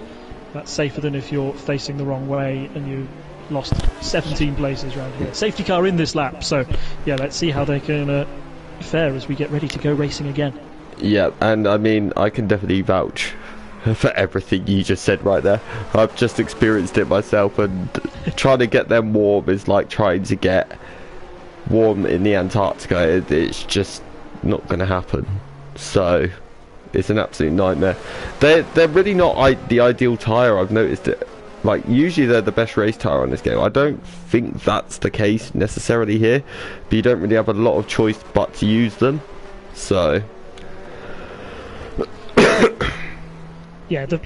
That's safer than if you're facing the wrong way and you lost 17 places around here. Safety car in this lap, so yeah, let's see how they can fare as we get ready to go racing again. Yeah, and I mean, I can definitely vouch for everything you just said right there. I've just experienced it myself, and trying to get them warm is like trying to get warm in the Antarctica. It's just not going to happen. So it's an absolute nightmare. They're really not the ideal tyre. I've noticed it. Like, usually they're the best race tyre on this game. I don't think that's the case necessarily here, but you don't really have a lot of choice but to use them. So yeah, the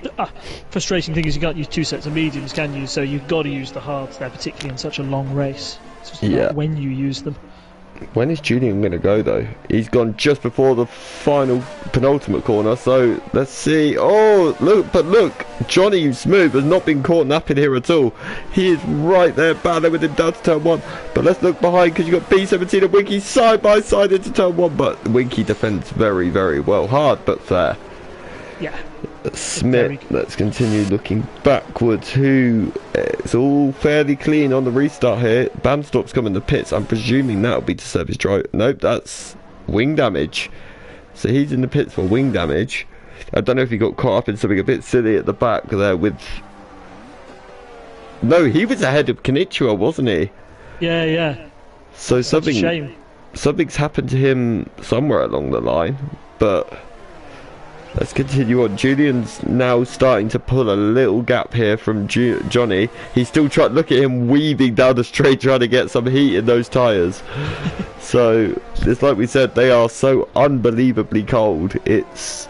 frustrating thing is you can't use 2 sets of mediums, can you? So you've got to use the hards there, particularly in such a long race. It's just about when you use them. When is Julian going to go though? He's gone just before the final penultimate corner, so let's see. Oh, look, Johnny Smooth has not been caught napping here at all. He is right there battling with him down to turn 1. But let's look behind, because you've got B17 and Winky side by side into turn 1, but Winky defends very, very well. Hard but fair. Yeah. Smith, let's continue looking backwards. It's all fairly clean on the restart here. Bamstop's coming to pits. I'm presuming that'll be to service drive. Nope, that's wing damage. So he's in the pits for wing damage. I don't know if he got caught up in something a bit silly at the back there with... No, he was ahead of Konnichiwa, wasn't he? Yeah. So Shame. Something's happened to him somewhere along the line, but... Let's continue on. Julian's now starting to pull a little gap here from Johnny. He's still trying. Look at him weaving down the straight, trying to get some heat in those tyres. So it's like we said, they are so unbelievably cold. It's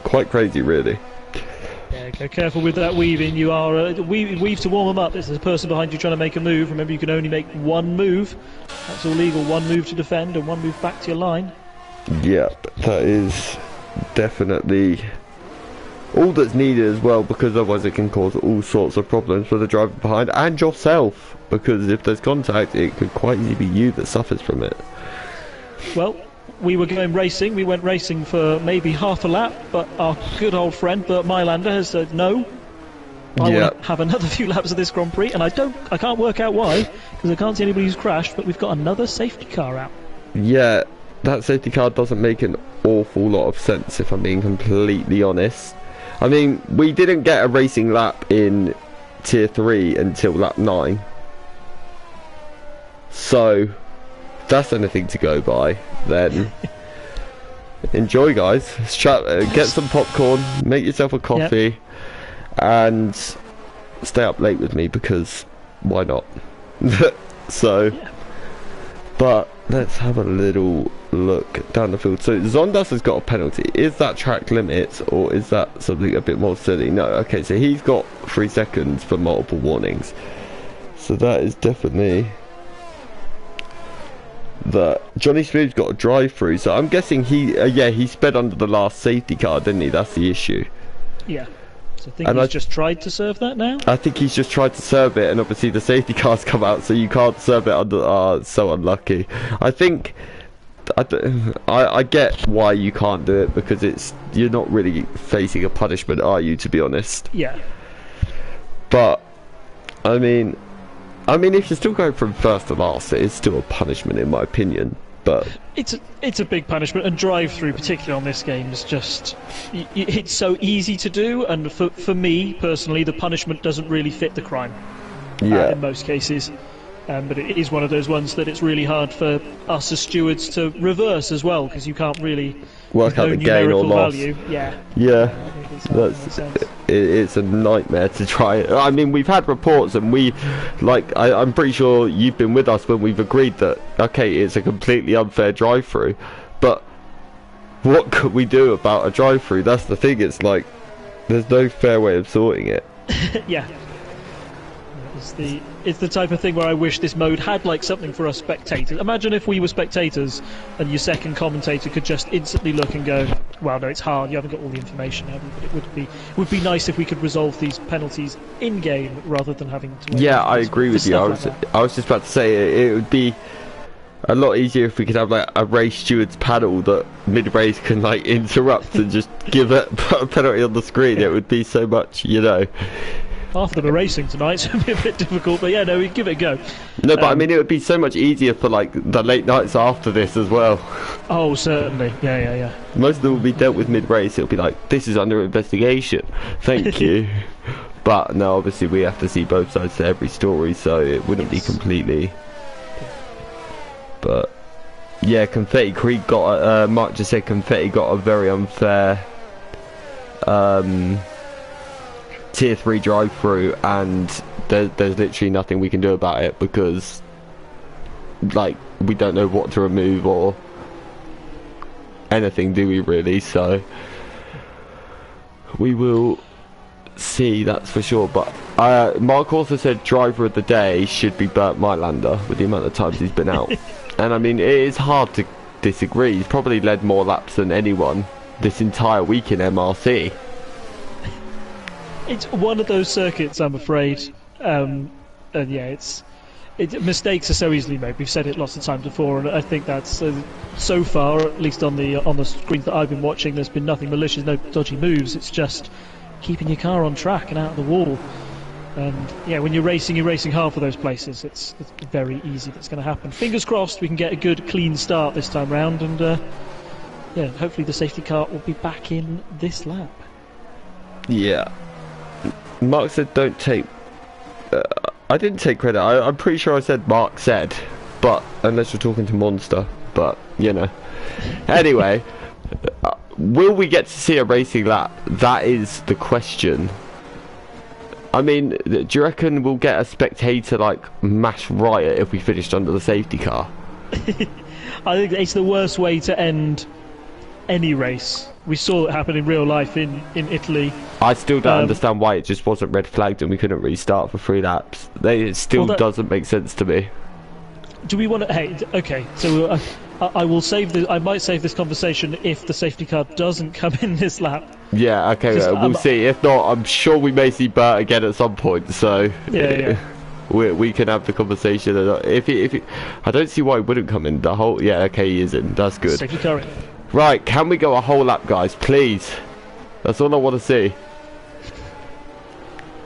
quite crazy, really. Yeah, go careful with that weaving. You are weave to warm them up. There's a person behind you trying to make a move. Remember, you can only make one move. That's all legal. One move to defend and one move back to your line. Yep, that is definitely all that's needed as well, because otherwise it can cause all sorts of problems for the driver behind and yourself, because if there's contact it could quite easily be you that suffers from it. Well, we were going racing. We went racing for maybe half a lap, but our good old friend Bert Mylander has said no. I want to have another few laps of this Grand Prix, and I can't work out why, because I can't see anybody who's crashed, but we've got another safety car out. Yeah, that safety car doesn't make an awful lot of sense, if I'm being completely honest. I mean, we didn't get a racing lap in tier 3 until lap 9, so if that's anything to go by, then enjoy, guys. Get some popcorn, make yourself a coffee, and stay up late with me, because why not? So but let's have a little look down the field. So Zondas has got a penalty. Is that track limits, or is that something a bit more silly? No, okay, so he's got 3 seconds for multiple warnings. So that is definitely that. Johnny Smooth's got a drive through, so I'm guessing he sped under the last safety car, didn't he? That's the issue. Yeah. So I think he's just tried to serve that now? I think he's just tried to serve it, and obviously the safety car's come out, so you can't serve it under... it's so unlucky. I think... I get why you can't do it, because you're not really facing a punishment, are you, to be honest? Yeah. But, I mean, if you're still going from first to last, it is still a punishment, in my opinion. But it's a big punishment, and drive-through, particularly on this game, is just... It's so easy to do, and for me, personally, the punishment doesn't really fit the crime. Yeah. In most cases. But it is one of those ones that it's really hard for us as stewards to reverse as well, because you can't really work out the gain or loss. Value. Yeah. It's a nightmare to try. I mean, we've had reports, and I'm pretty sure you've been with us when we've agreed that okay, it's a completely unfair drive-through, but what could we do about a drive-through? That's the thing. It's like there's no fair way of sorting it. Yeah. It's the type of thing where I wish this mode had like something for us spectators. Imagine if we were spectators and your second commentator could just instantly look and go, well, no, it's hard, you haven't got all the information, have you? But it would be nice if we could resolve these penalties in game rather than having to... Yeah, I agree with you. I was just about to say it would be a lot easier if we could have like a race stewards panel that mid-race can like interrupt and just put a penalty on the screen. It would be so much, you know. Half of them are racing tonight, so it'll be a bit difficult, but yeah, no, we give it a go. No, but I mean, it would be so much easier for like the late nights after this as well. Oh, certainly. Yeah. Most of them will be dealt with mid-race. It'll be like, this is under investigation. Thank you. But no, obviously we have to see both sides to every story, so it wouldn't be completely. But yeah, Confetti Creek got Mark just said Confetti got a very unfair tier 3 drive-through, and there's literally nothing we can do about it, because like we don't know what to remove or anything, do we really? So we will see, that's for sure. But Mark also said driver of the day should be Bert Mylander, with the amount of times he's been out. And I mean, it is hard to disagree. He's probably led more laps than anyone this entire week in MRC. It's one of those circuits, I'm afraid. And yeah, mistakes are so easily made. We've said it lots of times before, and I think that's so far, at least on the screens that I've been watching, there's been nothing malicious, no dodgy moves. It's just keeping your car on track and out of the wall. And yeah, when you're racing hard for those places. It's very easy that's going to happen. Fingers crossed we can get a good, clean start this time round, and yeah, hopefully the safety car will be back in this lap. Yeah. Mark said don't take... I didn't take credit. I'm pretty sure I said Mark said, but unless you're talking to Monster, but you know. Anyway, will we get to see a racing lap? That is the question. I mean, do you reckon we'll get a spectator like mass riot if we finished under the safety car? I think it's the worst way to end any race. We saw it happen in real life in Italy. I still don't understand why it just wasn't red flagged and we couldn't restart for 3 laps. It still doesn't make sense to me. Do we want to... Hey, okay, so I will save this... I might save this conversation if the safety car doesn't come in this lap. Yeah, okay, we'll see. If not, I'm sure we may see Bert again at some point, so... Yeah. We can have the conversation. If I don't see why he wouldn't come in. The whole... Yeah, okay, he is in. That's good. Safety car in. Right, can we go a whole lap, guys, please? That's all I want to see.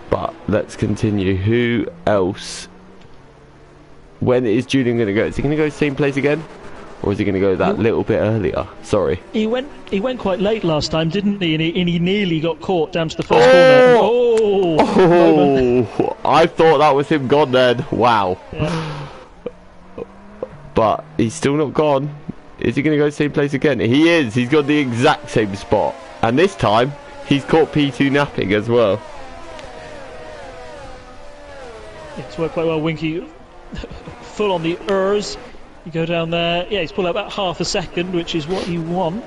But let's continue. Who else? When is Julian going to go? Is he going to go same place again? Or is he going to go that little bit earlier? Sorry. He went quite late last time, didn't he? And he nearly got caught down to the first corner. Oh! I thought that was him gone then. Wow. Yeah. But he's still not gone. Is he going to go same place again? He is. He's got the exact same spot. And this time, he's caught P2 napping as well. It's worked quite well, Winky. Full on the Urs. You go down there. Yeah, he's pulled out about half a second, which is what you want.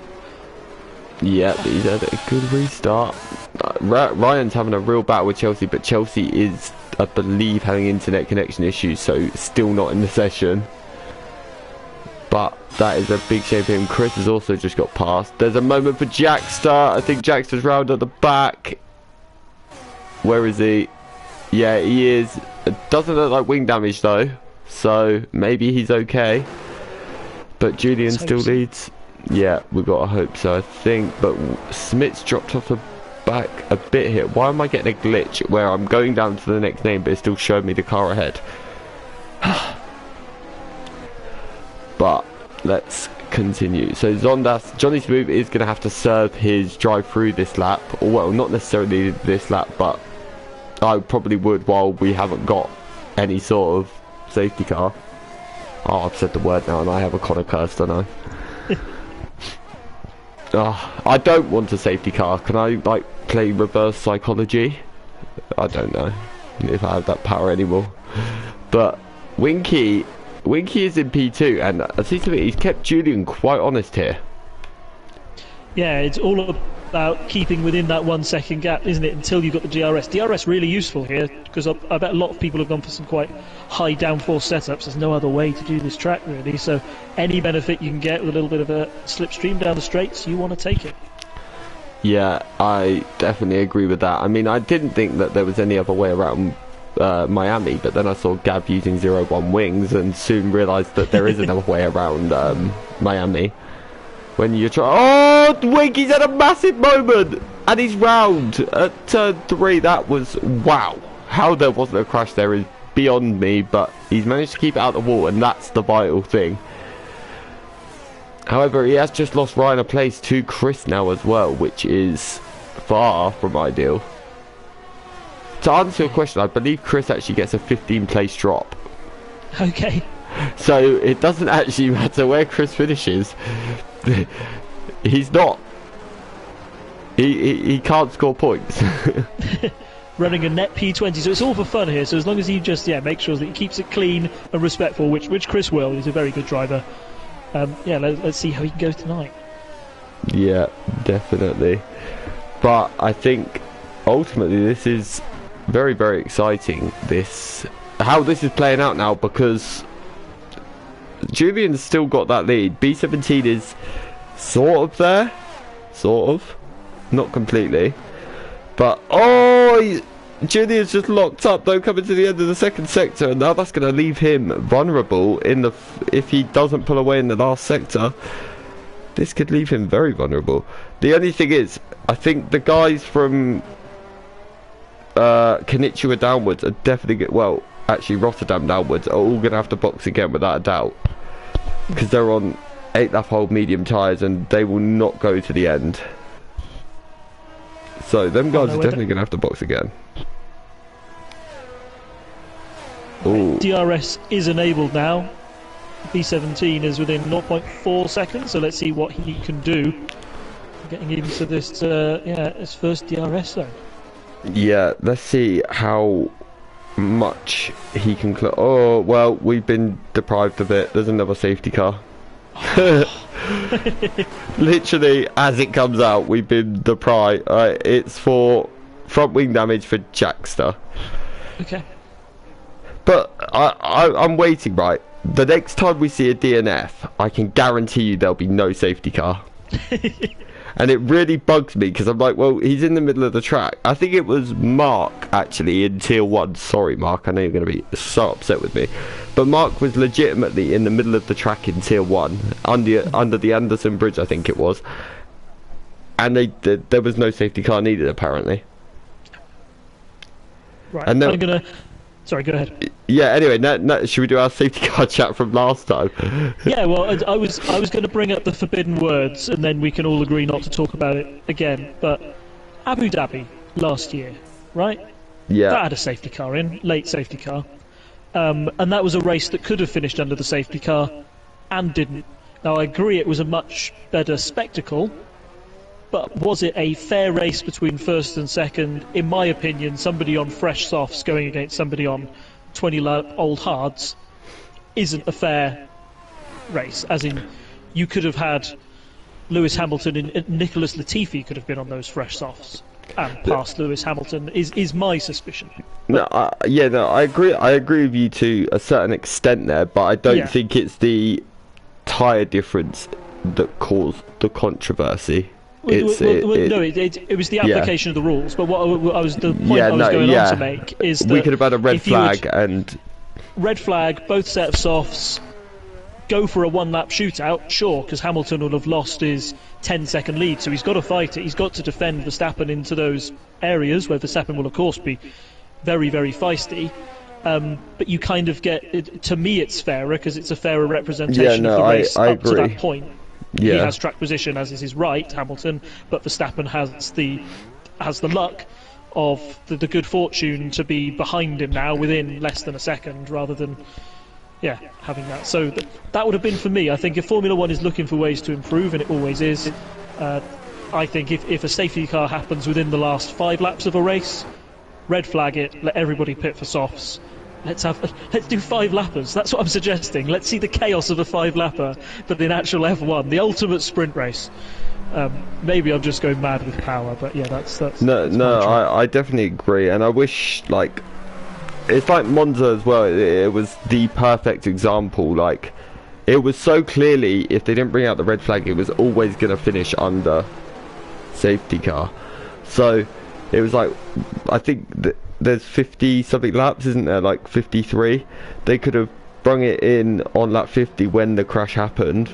Yeah, but he's had a good restart. Ryan's having a real battle with Chelsea, but Chelsea is, I believe, having internet connection issues, so still not in the session. But that is a big shame for him. Chris has also just got past. There's a moment for Jackster. I think Jackster's round at the back. Where is he? Yeah, he is. It doesn't look like wing damage though, so maybe he's okay. But Julian still leads. Yeah, we've got to hope so, I think. But Smith's dropped off the back a bit here. Why am I getting a glitch where I'm going down to the next name but it's still showing me the car ahead? But let's continue. So Zondas, Johnny Smooth is going to have to serve his drive through this lap. Or, well, not necessarily this lap, but I probably would while we haven't got any sort of safety car. Oh, I've said the word now and I have a Connor curse, don't I? I don't want a safety car. Can I, like, play reverse psychology? I don't know if I have that power anymore. But Winky is in P2, and I see something. He's kept Julian quite honest here. Yeah, it's all about keeping within that 1 second gap, isn't it? Until you've got the DRS. DRS really useful here because I bet a lot of people have gone for some quite high downforce setups. There's no other way to do this track really. So any benefit you can get with a little bit of a slipstream down the straights, you want to take it. Yeah, I definitely agree with that. I mean, I didn't think that there was any other way around Miami, but then I saw Gav using 0-1 wings and soon realised that there is another way around Miami. When you try... Oh, Winky's had a massive moment and he's round at turn 3. That was... Wow. How there wasn't a crash there is beyond me, but he's managed to keep it out of the wall and that's the vital thing. However, he has just lost Ryan a place to Chris now as well, which is far from ideal. To answer your question, I believe Chris actually gets a 15 place drop. Okay. So it doesn't actually matter where Chris finishes. He's not. He can't score points. Running a net P20, so it's all for fun here. So as long as he just makes sure that he keeps it clean and respectful, which Chris will. He's a very good driver. Yeah, let's see how he can go tonight. Yeah, definitely. But I think ultimately this is very, very exciting, how this is playing out now, because Julian's still got that lead. B17 is sort of there, not completely, but Julian's just locked up though, coming to the end of the second sector, and now that's going to leave him vulnerable in the if he doesn't pull away in the last sector. This could leave him very vulnerable. The only thing is, I think the guys from Konnichiwa downwards are definitely actually Rotterdam downwards are all going to have to box again without a doubt, because they're on 8-lap hold medium tyres and they will not go to the end. So them guys are definitely going to have to box again. Ooh. DRS is enabled now. B17 is within 0.4 seconds, so let's see what he can do. Getting into this, his first DRS zone. Yeah, let's see how much he can oh, well, we've been deprived of it. There's another safety car. Literally, as it comes out, we've been deprived. It's for front wing damage for Jackster. Okay. But I'm waiting, right? The next time we see a DNF, I can guarantee you there'll be no safety car. And it really bugs me, because I'm like, well, he's in the middle of the track. I think it was Mark, actually, in Tier 1. Sorry, Mark, I know you're going to be so upset with me. But Mark was legitimately in the middle of the track in Tier 1, under the Anderson Bridge, I think it was. And there was no safety car needed, apparently. Right, and then, I'm going to... Sorry, go ahead. Yeah, anyway, should we do our safety car chat from last time? Yeah, well, I was going to bring up the forbidden words, and then we can all agree not to talk about it again. But Abu Dhabi last year, right? Yeah. That had a safety car in, late safety car. And that was a race that could have finished under the safety car, and didn't. Now, I agree it was a much better spectacle, but was it a fair race between first and second? In my opinion, somebody on fresh softs going against somebody on 20-lap old hards isn't a fair race. As in, you could have had Lewis Hamilton and Nicholas Latifi could have been on those fresh softs and passed Lewis Hamilton. Is my suspicion. No, I agree. I agree with you to a certain extent there, but I don't think it's the tyre difference that caused the controversy. It was the application of the rules. But what I was going on to make is that we could have had a red flag and red flag, both set of softs, go for a one-lap shootout, sure, because Hamilton will have lost his 10-second lead, so he's got to fight it. He's got to defend Verstappen into those areas where Verstappen will, of course, be very, very feisty. But you kind of get, to me, it's fairer because it's a fairer representation of the race up to that point. Yeah. He has track position, as is his right, Hamilton, but Verstappen has the luck of the good fortune to be behind him now within less than a second, rather than having that. So that would have been for me. I think if Formula 1 is looking for ways to improve, and it always is, I think if a safety car happens within the last 5 laps of a race, red flag it, let everybody pit for softs. Let's do 5 lappers. That's what I'm suggesting. Let's see the chaos of a 5 lapper, but in actual F1, the ultimate sprint race. Maybe I'm just going mad with power, but yeah, that's I definitely agree, and I wish, like, it's like Monza as well. It was the perfect example. Like, it was so clearly, if they didn't bring out the red flag, it was always going to finish under safety car. So it was like, I think there's 50 something laps, isn't there? Like 53. They could have brung it in on lap 50 when the crash happened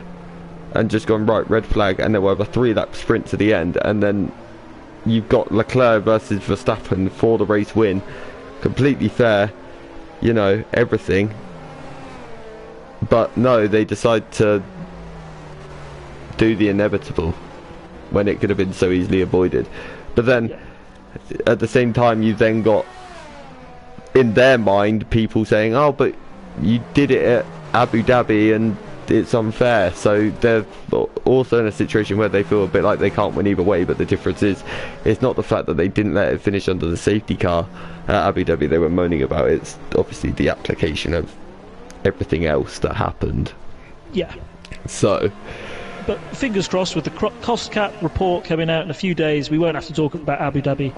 and just gone, right, red flag, and there were a 3-lap sprint to the end, and then you've got Leclerc versus Verstappen for the race win. Completely fair, you know, everything. But no, they decide to do the inevitable when it could have been so easily avoided. But then at the same time, you've then got, in their mind, people saying, oh, but you did it at Abu Dhabi and it's unfair. So they're also in a situation where they feel a bit like they can't win either way, but the difference is, it's not the fact that they didn't let it finish under the safety car at Abu Dhabi they were moaning about. It's obviously the application of everything else that happened. Yeah. So, but fingers crossed, with the cost cap report coming out in a few days, we won't have to talk about Abu Dhabi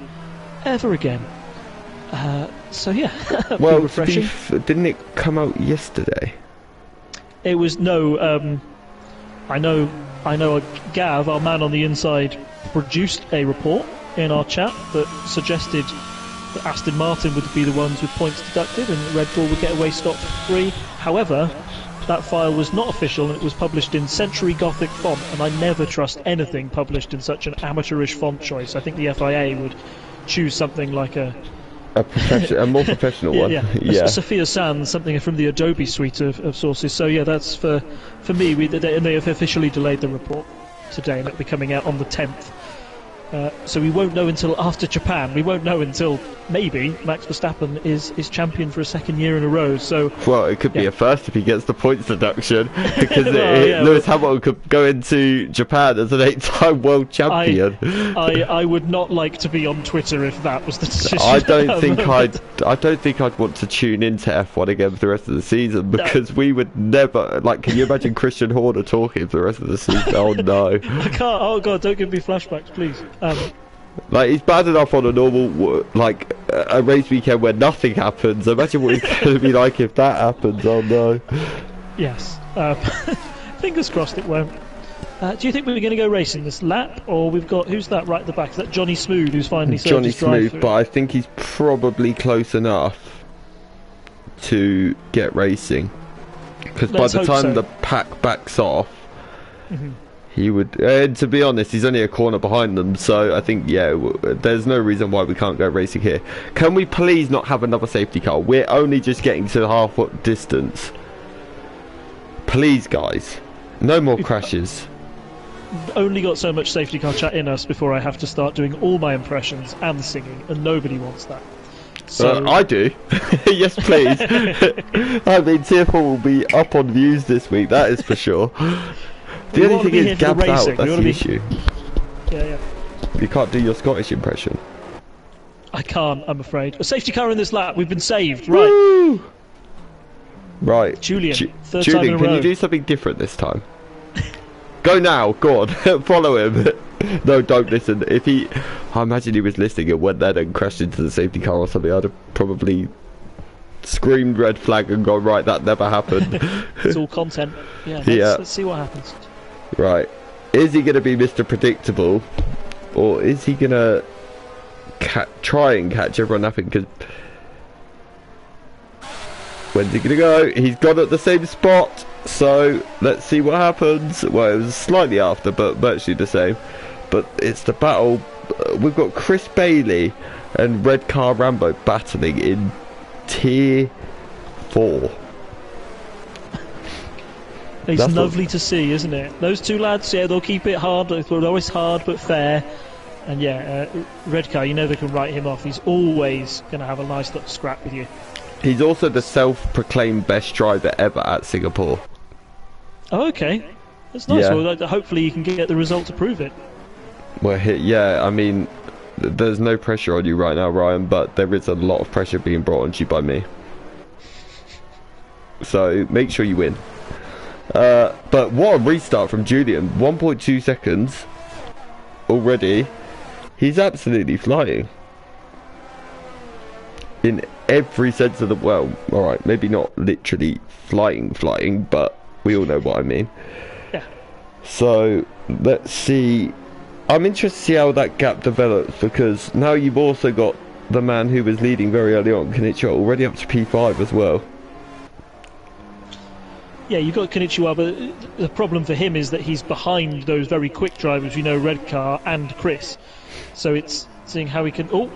ever again. So yeah, well, refreshing. didn't it come out yesterday? It was no. I know. Gav, our man on the inside, produced a report in our chat that suggested that Aston Martin would be the ones with points deducted and Red Bull would get away scot-free. However, that file was not official and it was published in Century Gothic font, and I never trust anything published in such an amateurish font choice. I think the FIA would choose something like a more professional one. Yeah. Sophia Sans, something from the Adobe suite of sources. So yeah, that's for me. They have officially delayed the report today, and it'll be coming out on the 10th. So we won't know until after Japan. We won't know until maybe Max Verstappen is champion for a second year in a row. So well, it could be a first if he gets the points deduction, because Lewis Hamilton could go into Japan as an 8-time world champion. I would not like to be on Twitter if that was the decision. I don't think I'd want to tune into F1 again for the rest of the season, because we would never. Like, can you imagine Christian Horner talking for the rest of the season? Oh no! I can't. Oh god! Don't give me flashbacks, please. Like, he's bad enough on a normal, like, a race weekend where nothing happens. Imagine what it's going to be like if that happens. Oh no. Yes. Fingers crossed it won't. Do you think we're going to go racing this lap, or we've got, who's that right at the back? Is that Johnny Smoot, who's finally served his drive-through? But I think he's probably close enough to get racing, because by the time the pack backs off, he would. And to be honest, he's only a corner behind them, so I think there's no reason why we can't go racing here. Can we please not have another safety car? We're only just getting to the half-foot distance. Please, guys, no more crashes. Only got so much safety car chat in us before I have to start doing all my impressions and singing, and nobody wants that. So I do. Yes, please. I mean, Tier 4 will be up on views this week, that is for sure. The only thing is, Gab's out, that's the issue. Yeah. You can't do your Scottish impression. I can't, I'm afraid. A safety car in this lap, we've been saved, right? Woo! Right. Julian, third time in a row. Can you do something different this time? Go now, go on, follow him. No, don't listen. I imagine he was listening and went there and crashed into the safety car or something, I'd have probably screamed red flag and gone, right, that never happened. It's all content. Yeah, let's see what happens. Right. Is he going to be Mr. Predictable, or is he going to try and catch everyone napping? Because when's he going to go? He's gone at the same spot, so let's see what happens. Well, it was slightly after, but virtually the same. But it's the battle. We've got Chris Bailey and Red Car Rambo battling in Tier 4. It's lovely to see, isn't it? Those two lads, they'll keep it hard. They're always hard but fair. And Red Car, you never can write him off. He's always going to have a nice little scrap with you. He's also the self-proclaimed best driver ever at Singapore. Oh, okay. That's nice. Yeah. Well, hopefully you can get the result to prove it. Well, I mean, there's no pressure on you right now, Ryan, but there is a lot of pressure being brought on you by me. So make sure you win. But what a restart from Julian. 1.2 seconds already. He's absolutely flying. In every sense of the... Well, alright, maybe not literally flying, but we all know what I mean. Yeah. So, let's see. I'm interested to see how that gap develops, because now you've also got the man who was leading very early on, Konichiwa, already up to P5 as well. Yeah, you've got Konichiwa, but the problem for him is that he's behind those very quick drivers, Red Car and Chris. So it's seeing how he can... Oh,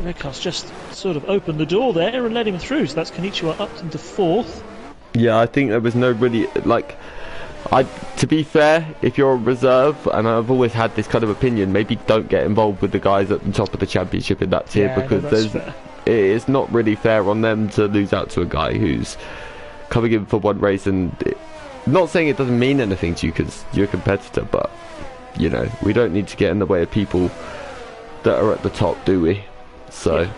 Red Car's just sort of opened the door there and let him through. So that's Konichiwa up into 4th. Yeah, I think there was no really... to be fair, if you're a reserve, and I've always had this kind of opinion, maybe don't get involved with the guys at the top of the championship in that tier, because it's not really fair on them to lose out to a guy who's coming in for one race. And not saying it doesn't mean anything to you because you're a competitor, but we don't need to get in the way of people that are at the top, do we? So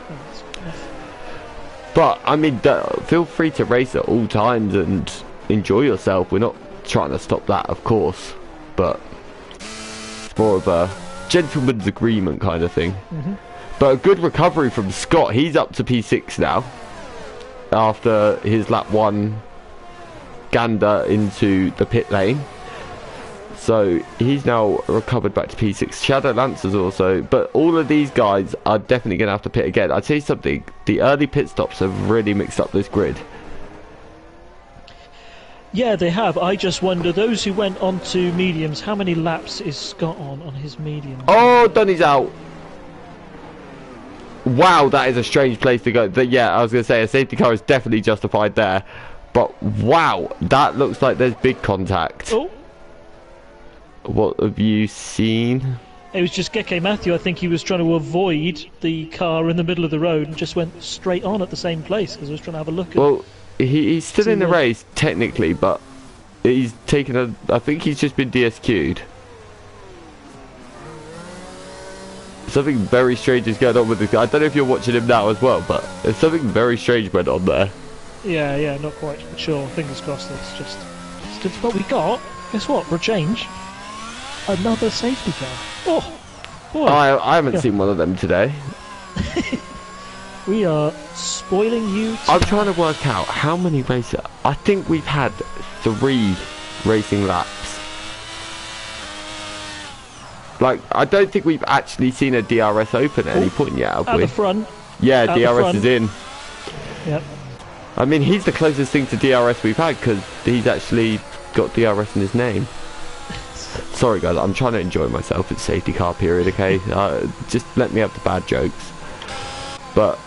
but I mean, feel free to race at all times and enjoy yourself. We're not trying to stop that, of course, but it's more of a gentleman's agreement kind of thing. But a good recovery from Scott. He's up to P6 now after his lap 1 gander into the pit lane. So he's now recovered back to P6. Shadow Lancer's also, but all of these guys are definitely going to have to pit again. I'll tell you something, the early pit stops have really mixed up this grid. Yeah, they have. I just wonder, those who went on to mediums, how many laps is Scott on his medium? Oh, Donny's out. Wow, that is a strange place to go. Yeah, I was going to say, a safety car is definitely justified there. But wow, that looks like there's big contact. Oh. What have you seen? It was just Geke Matthew. I think he was trying to avoid the car in the middle of the road and just went straight on at the same place because I was trying to have a look at Well, he's still in the race, technically, but he's taken a... I think he's just been DSQ'd. Something very strange is going on with this guy. I don't know if you're watching him now as well, but there's something very strange went on there. Yeah, not quite sure. Fingers crossed it's just... But we got, guess what, for a change, another safety car. Oh, boy. I haven't seen one of them today. We are spoiling you. I'm trying to work out how many races. I think we've had 3 racing laps. Like, I don't think we've actually seen a DRS open at any point yet, have we? At the front. Yeah, DRS is in. Yep. I mean, he's the closest thing to DRS we've had because he's actually got DRS in his name. Sorry guys, I'm trying to enjoy myself. It's safety car period, okay? Just let me have the bad jokes. But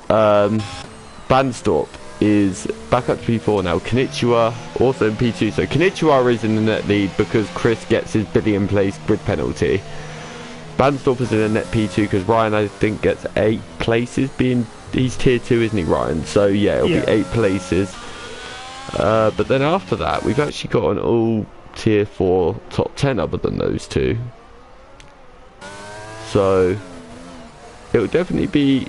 Bandstorp is back up to P4 now. Konnichiwa also in P2. So Konnichiwa is in the net lead because Chris gets his billion place grid penalty. Bandstorp is in the net P2 because Ryan, I think, gets 8 places. He's tier 2, isn't he, Ryan? So yeah, it'll be 8 places. But then after that, we've actually got an all tier 4 top 10 other than those 2. So it will definitely be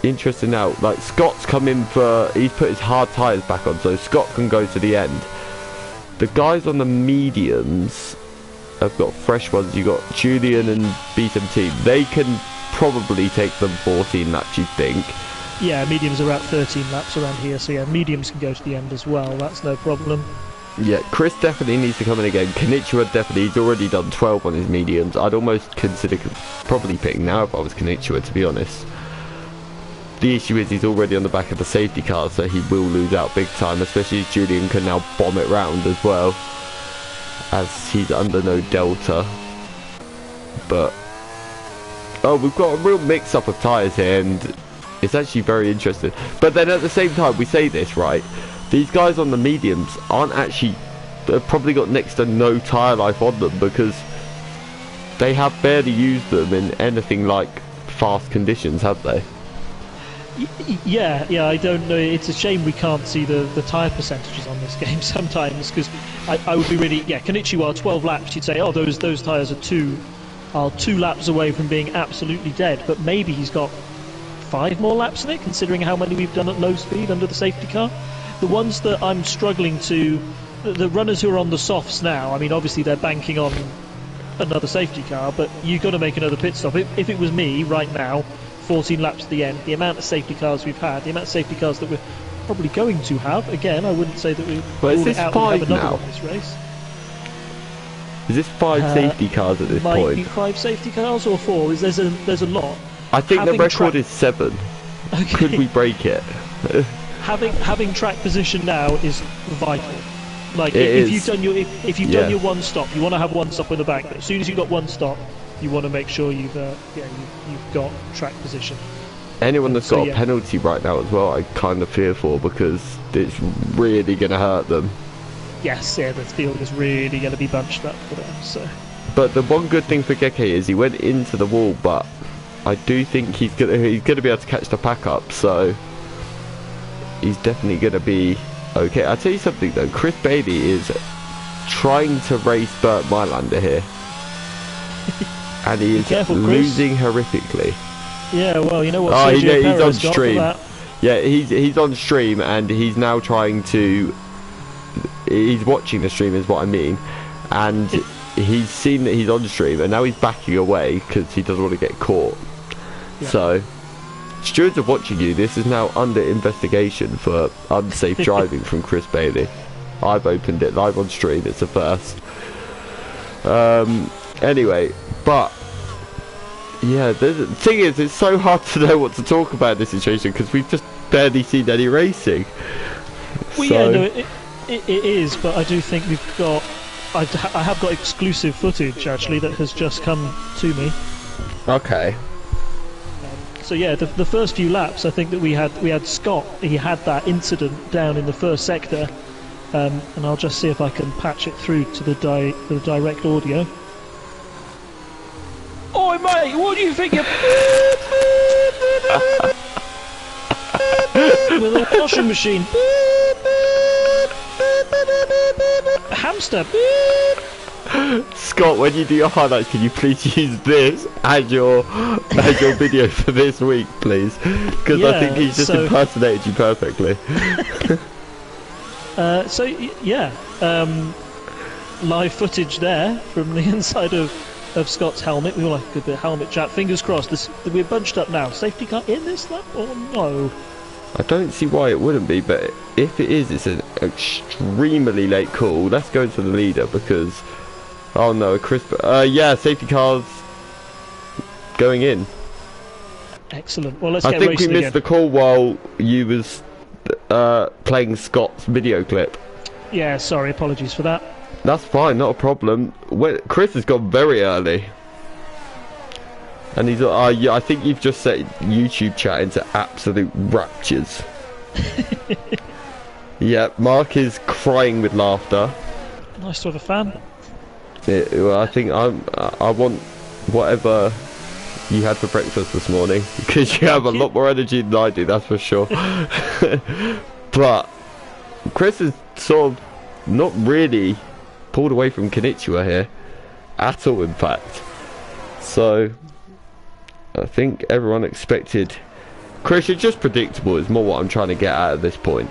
interesting now. Like, Scott's come in for... He's put his hard tyres back on, so Scott can go to the end. The guys on the mediums have got fresh ones. You got Julian and B17. They can probably take them 14 laps, you think. Yeah, mediums are at 13 laps around here, so yeah, mediums can go to the end as well. That's no problem. Yeah, Chris definitely needs to come in again. Konnichiwa definitely, he's already done 12 on his mediums. I'd almost consider probably picking now if I was Konnichiwa, to be honest. The issue is he's already on the back of the safety car, so he will lose out big time, especially as Julian can now bomb it round as well, as he's under no delta. But oh, we've got a real mix-up of tyres here, and it's actually very interesting. But then at the same time, we say this, right? These guys on the mediums aren't actually... They've probably got next to no tyre life on them because they have barely used them in anything like fast conditions, have they? Yeah, I don't know. It's a shame we can't see the tyre percentages on this game sometimes, because I would be really... Yeah, Konnichiwa, 12 laps, you'd say, oh, those tyres are two laps away from being absolutely dead, but maybe he's got 5 more laps in it, considering how many we've done at low speed under the safety car. The ones that I'm struggling to... The runners who are on the softs now, I mean, obviously they're banking on another safety car, but you've got to make another pit stop. If it was me, right now, 14 laps to the end, the amount of safety cars we've had, the amount of safety cars that we're probably going to have, again, I wouldn't say that we ruled it out and have another one in this race. Is this 5 safety cars at this point? Might be 5 safety cars or 4. There's a lot. I think the record is 7. Okay. Could we break it? having track position now is vital. Like if you've done your one stop, you want to have one stop in the back. But as soon as you've got one stop, you want to make sure you've got track position. Anyone that's got a penalty right now as well, I kind of fear for, because it's really going to hurt them. Yes, the field is really going to be bunched up for them. So. But the one good thing for Geke is he went into the wall, but I do think he's gonna be able to catch the pack up. So he's definitely going to be okay. I'll tell you something though, Chris Bailey is trying to race Bert Mylander here. And he is losing horrifically. Yeah, well, you know what? Oh, he's on stream. Yeah, he's on stream, and he's now trying to... He's watching the stream, is what I mean. And he's seen that he's on stream, and now he's backing away because he doesn't want to get caught. Yeah. So, stewards are watching you. This is now under investigation for unsafe driving from Chris Bailey. I've opened it live on stream. It's a first. Anyway, but yeah, the thing is, it's so hard to know what to talk about in this situation because we've just barely seen any racing. Well, so, yeah, no, it is, but I do think we've got. I have got exclusive footage actually that has just come to me. Okay. So yeah, the first few laps, I think that we had Scott. He had that incident down in the first sector, and I'll just see if I can patch it through to the direct audio. Oi, mate! What do you think? With a washing machine. A hamster. Scott, when you do your highlights, can you please use this as your video for this week, please? Because I think he's just impersonated you perfectly. Live footage there from the inside of Scott's helmet. We all like a good bit of helmet chat. Fingers crossed. We're bunched up now. Safety car in this lap or no? I don't see why it wouldn't be, but if it is, it's an extremely late call. Let's go to the leader because, oh no, yeah, safety car's going in. Excellent. Well, let's get racing. I think we missed again. the call while you was playing Scott's video clip. Yeah, sorry, apologies for that. That's fine, not a problem. Chris has gone very early. And he's yeah, I think you've just set YouTube chat into absolute raptures. Yeah, Mark is crying with laughter. Nice to have a fan. Well, I think I want whatever you had for breakfast this morning because you have a lot more energy than I do, that's for sure. But Chris is sort of not really pulled away from Konnichiwa here at all, in fact. So I think everyone expected Chris. It's just predictable is more what I'm trying to get at this point.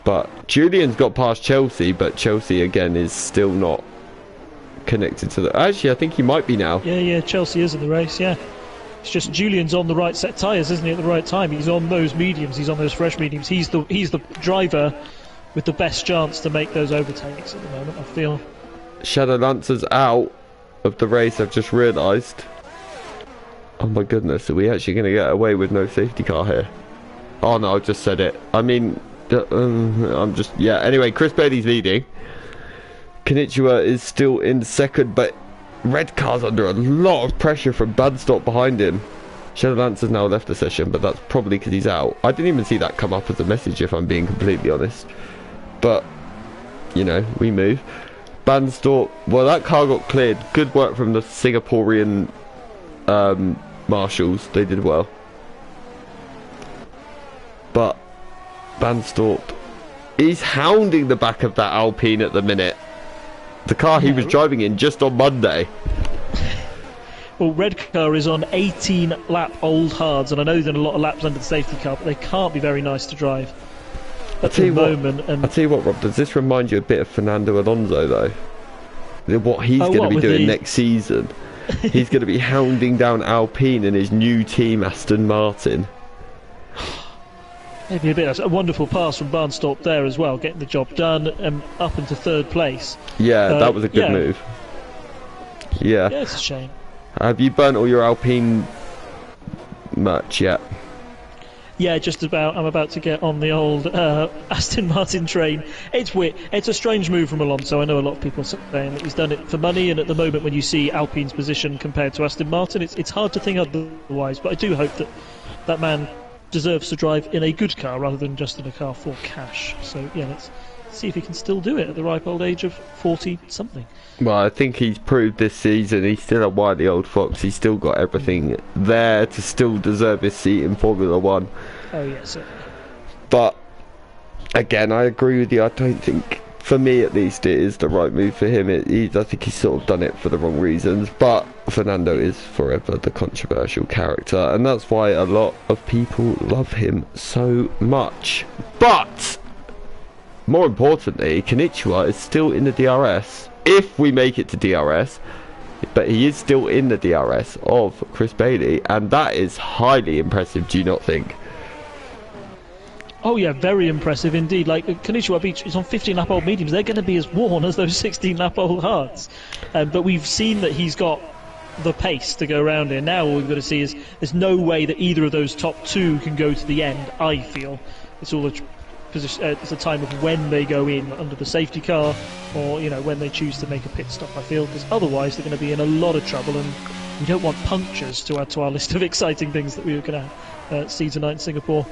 But Julian's got past Chelsea, but Chelsea again is still not connected to the. Actually, I think he might be now. Yeah, Chelsea is in the race. Yeah, it's just Julian's on the right set of tyres, isn't he? At the right time, he's on those mediums. He's on those fresh mediums. He's the driver with the best chance to make those overtakes at the moment, I feel. Shadow Lancer's out of the race, I've just realised. Oh my goodness, are we actually going to get away with no safety car here? Oh no, I've just said it. I mean, yeah, anyway, Chris Bailey's leading. Konnichiwa is still in second, but red car's under a lot of pressure from Badstock behind him. Shadow Lancer's now left the session, but that's probably because he's out. I didn't even see that come up as a message, if I'm being completely honest. But, you know, we move. Banstorp, well, that car got cleared. Good work from the Singaporean marshals. They did well. But Banstorp, he's hounding the back of that Alpine at the minute. The car he was driving in just on Monday. Well, red car is on 18 lap old hards, and I know he's done a lot of laps under the safety car, but they can't be very nice to drive at the moment. I'll tell you what, Rob, does this remind you a bit of Fernando Alonso, though? What he's going to be doing next season. He's going to be hounding down Alpine in his new team, Aston Martin. Maybe a wonderful pass from Barnstorp there as well, getting the job done and up into third place. Yeah, that was a good move. Yeah. Yeah, it's a shame. Have you burnt all your Alpine merch yet? Yeah, just about. I'm about to get on the old Aston Martin train. It's weird. It's a strange move from Alonso. I know a lot of people saying that he's done it for money, and at the moment when you see Alpine's position compared to Aston Martin, it's hard to think otherwise. But I do hope that man deserves to drive in a good car rather than just in a car for cash. So yeah, let's see if he can still do it at the ripe old age of 40-something. Well, I think he's proved this season he's still a wily old fox. He's still got everything there to still deserve his seat in Formula 1. Oh yes, certainly. But again, I agree with you. I don't think, for me at least, it is the right move for him. I think he's sort of done it for the wrong reasons. But Fernando is forever the controversial character, and that's why a lot of people love him so much. But more importantly, Konnichiwa is still in the DRS. If we make it to DRS, but he is still in the DRS of Chris Bailey, and that is highly impressive, do you not think? Oh yeah, very impressive indeed. Like, Konnichiwa Beach is on 15 lap old mediums. They're going to be as worn as those 16 lap old hards. But we've seen that he's got the pace to go around here. Now all we've got to see is there's no way that either of those top two can go to the end, I feel. It's all it's a time of when they go in under the safety car, or, you know, when they choose to make a pit stop, I feel, because otherwise they're going to be in a lot of trouble, and we don't want punctures to add to our list of exciting things that we were going to see tonight in Singapore.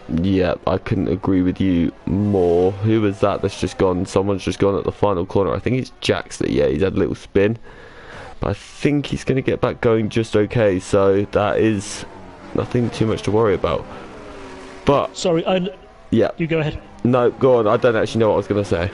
Yeah, I couldn't agree with you more. Who was that that's just gone? Someone's just gone at the final corner. I think it's Jackson. Yeah, he's had a little spin. But I think he's going to get back going just okay. So that is nothing too much to worry about. But... Sorry, yeah. You go ahead. No, go on. I don't actually know what I was going to say.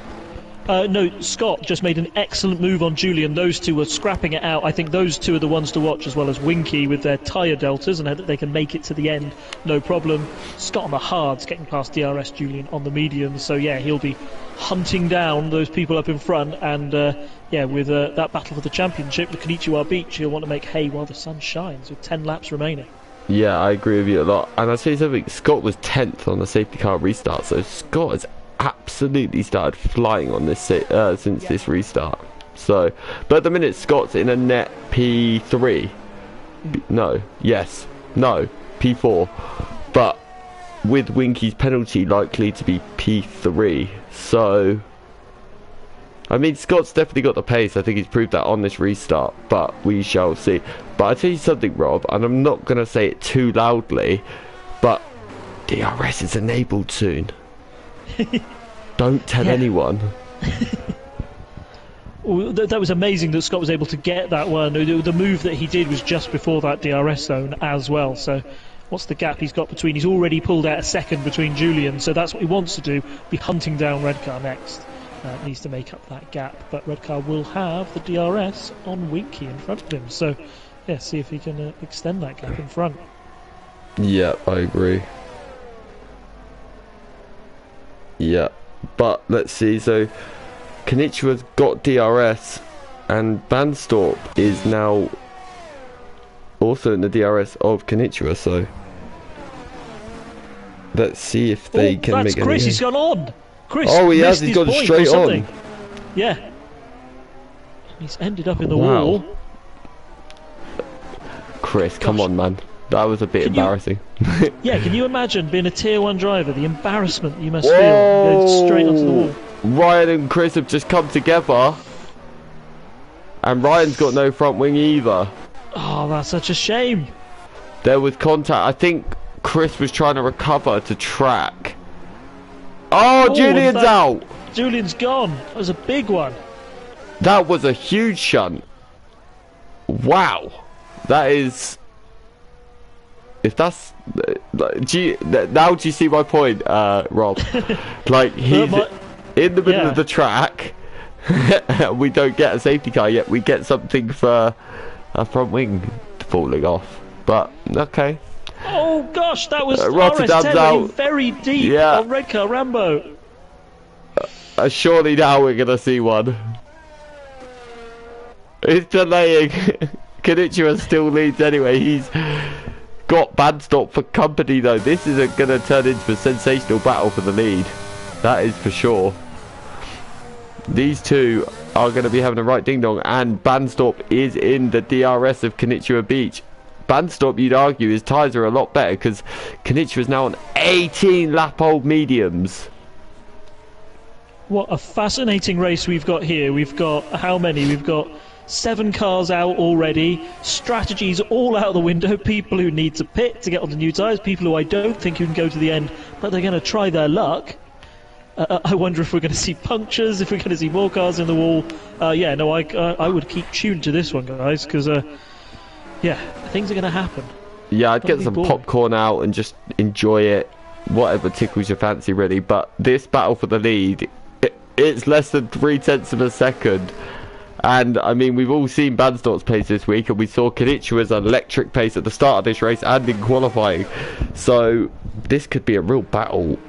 No, Scott just made an excellent move on Julian. Those two were scrapping it out. I think those two are the ones to watch, as well as Winky with their tyre deltas, and that they can make it to the end, no problem. Scott on the hards, getting past DRS, Julian on the mediums. So yeah, he'll be hunting down those people up in front, and yeah, with that battle for the championship, the Konnichiwa Beach, he'll want to make hay while the sun shines, with 10 laps remaining. Yeah, I agree with you a lot. And I'll tell you something, Scott was 10th on the safety car restart, so Scott has absolutely started flying on this since this restart. So, but at the minute Scott's in a net P3. No, P4. But with Winky's penalty likely to be P3. So, I mean, Scott's definitely got the pace. I think he's proved that on this restart, but we shall see. But I'll tell you something, Rob, and I'm not going to say it too loudly, but DRS is enabled soon. Don't tell anyone. Well, that was amazing that Scott was able to get that one. The move that he did was just before that DRS zone as well. So what's the gap he's got between? He's already pulled out a second between Julian, so that's what he wants to do, be hunting down Redcar next. Needs to make up that gap, but Redcar will have the DRS on Winky in front of him. So yeah, see if he can extend that gap in front. Yeah, I agree. Yeah, but let's see. So Konnichiwa's got DRS, and Banstorp is now also in the DRS of Konnichiwa. So let's see if they can make. That's Chris. He's gone on. Chris. Oh, he has. He's gone straight on. Yeah. He's ended up in the wall. Chris, come on, man. That was a bit embarrassing. Yeah, can you imagine being a tier 1 driver, the embarrassment you must feel going straight onto the wall? Ryan and Chris have just come together, and Ryan's got no front wing either. Oh, that's such a shame. There was contact. I think Chris was trying to recover to track. Oh, Julian's out. Julian's gone. That was a big one. That was a huge shunt. Wow. That is... If that's... now do you see my point, Rob? Like, he's in the middle of the track. We don't get a safety car yet. We get something for a front wing falling off. But, okay. Oh, gosh, that was Rotterdam's out. Very deep on Redcar Rambo. Surely now we're going to see one. It's delaying. Konnichiwa still leads anyway. He's got Banstorp for company though. This is going to turn into a sensational battle for the lead. That is for sure. These two are going to be having a right ding dong, and Banstorp is in the DRS of Konnichiwa Beach. Banstorp, you'd argue, his tyres are a lot better because Konnichiwa's now on 18 lap old mediums. What a fascinating race we've got here. We've got how many? We've got 7 cars out already, strategies all out the window, people who need to pit to get on the new tyres, people who I don't think who can go to the end, but they're going to try their luck. I wonder if we're going to see punctures, if we're going to see more cars in the wall. Yeah, no, I would keep tuned to this one, guys, because, yeah, things are going to happen. Yeah, I'd get some popcorn out and just enjoy it, whatever tickles your fancy, really, but this battle for the lead, it's less than 0.3 of a second. And, I mean, we've all seen Banstorp's pace this week, and we saw Konnichiwa's electric pace at the start of this race and in qualifying. So, this could be a real battle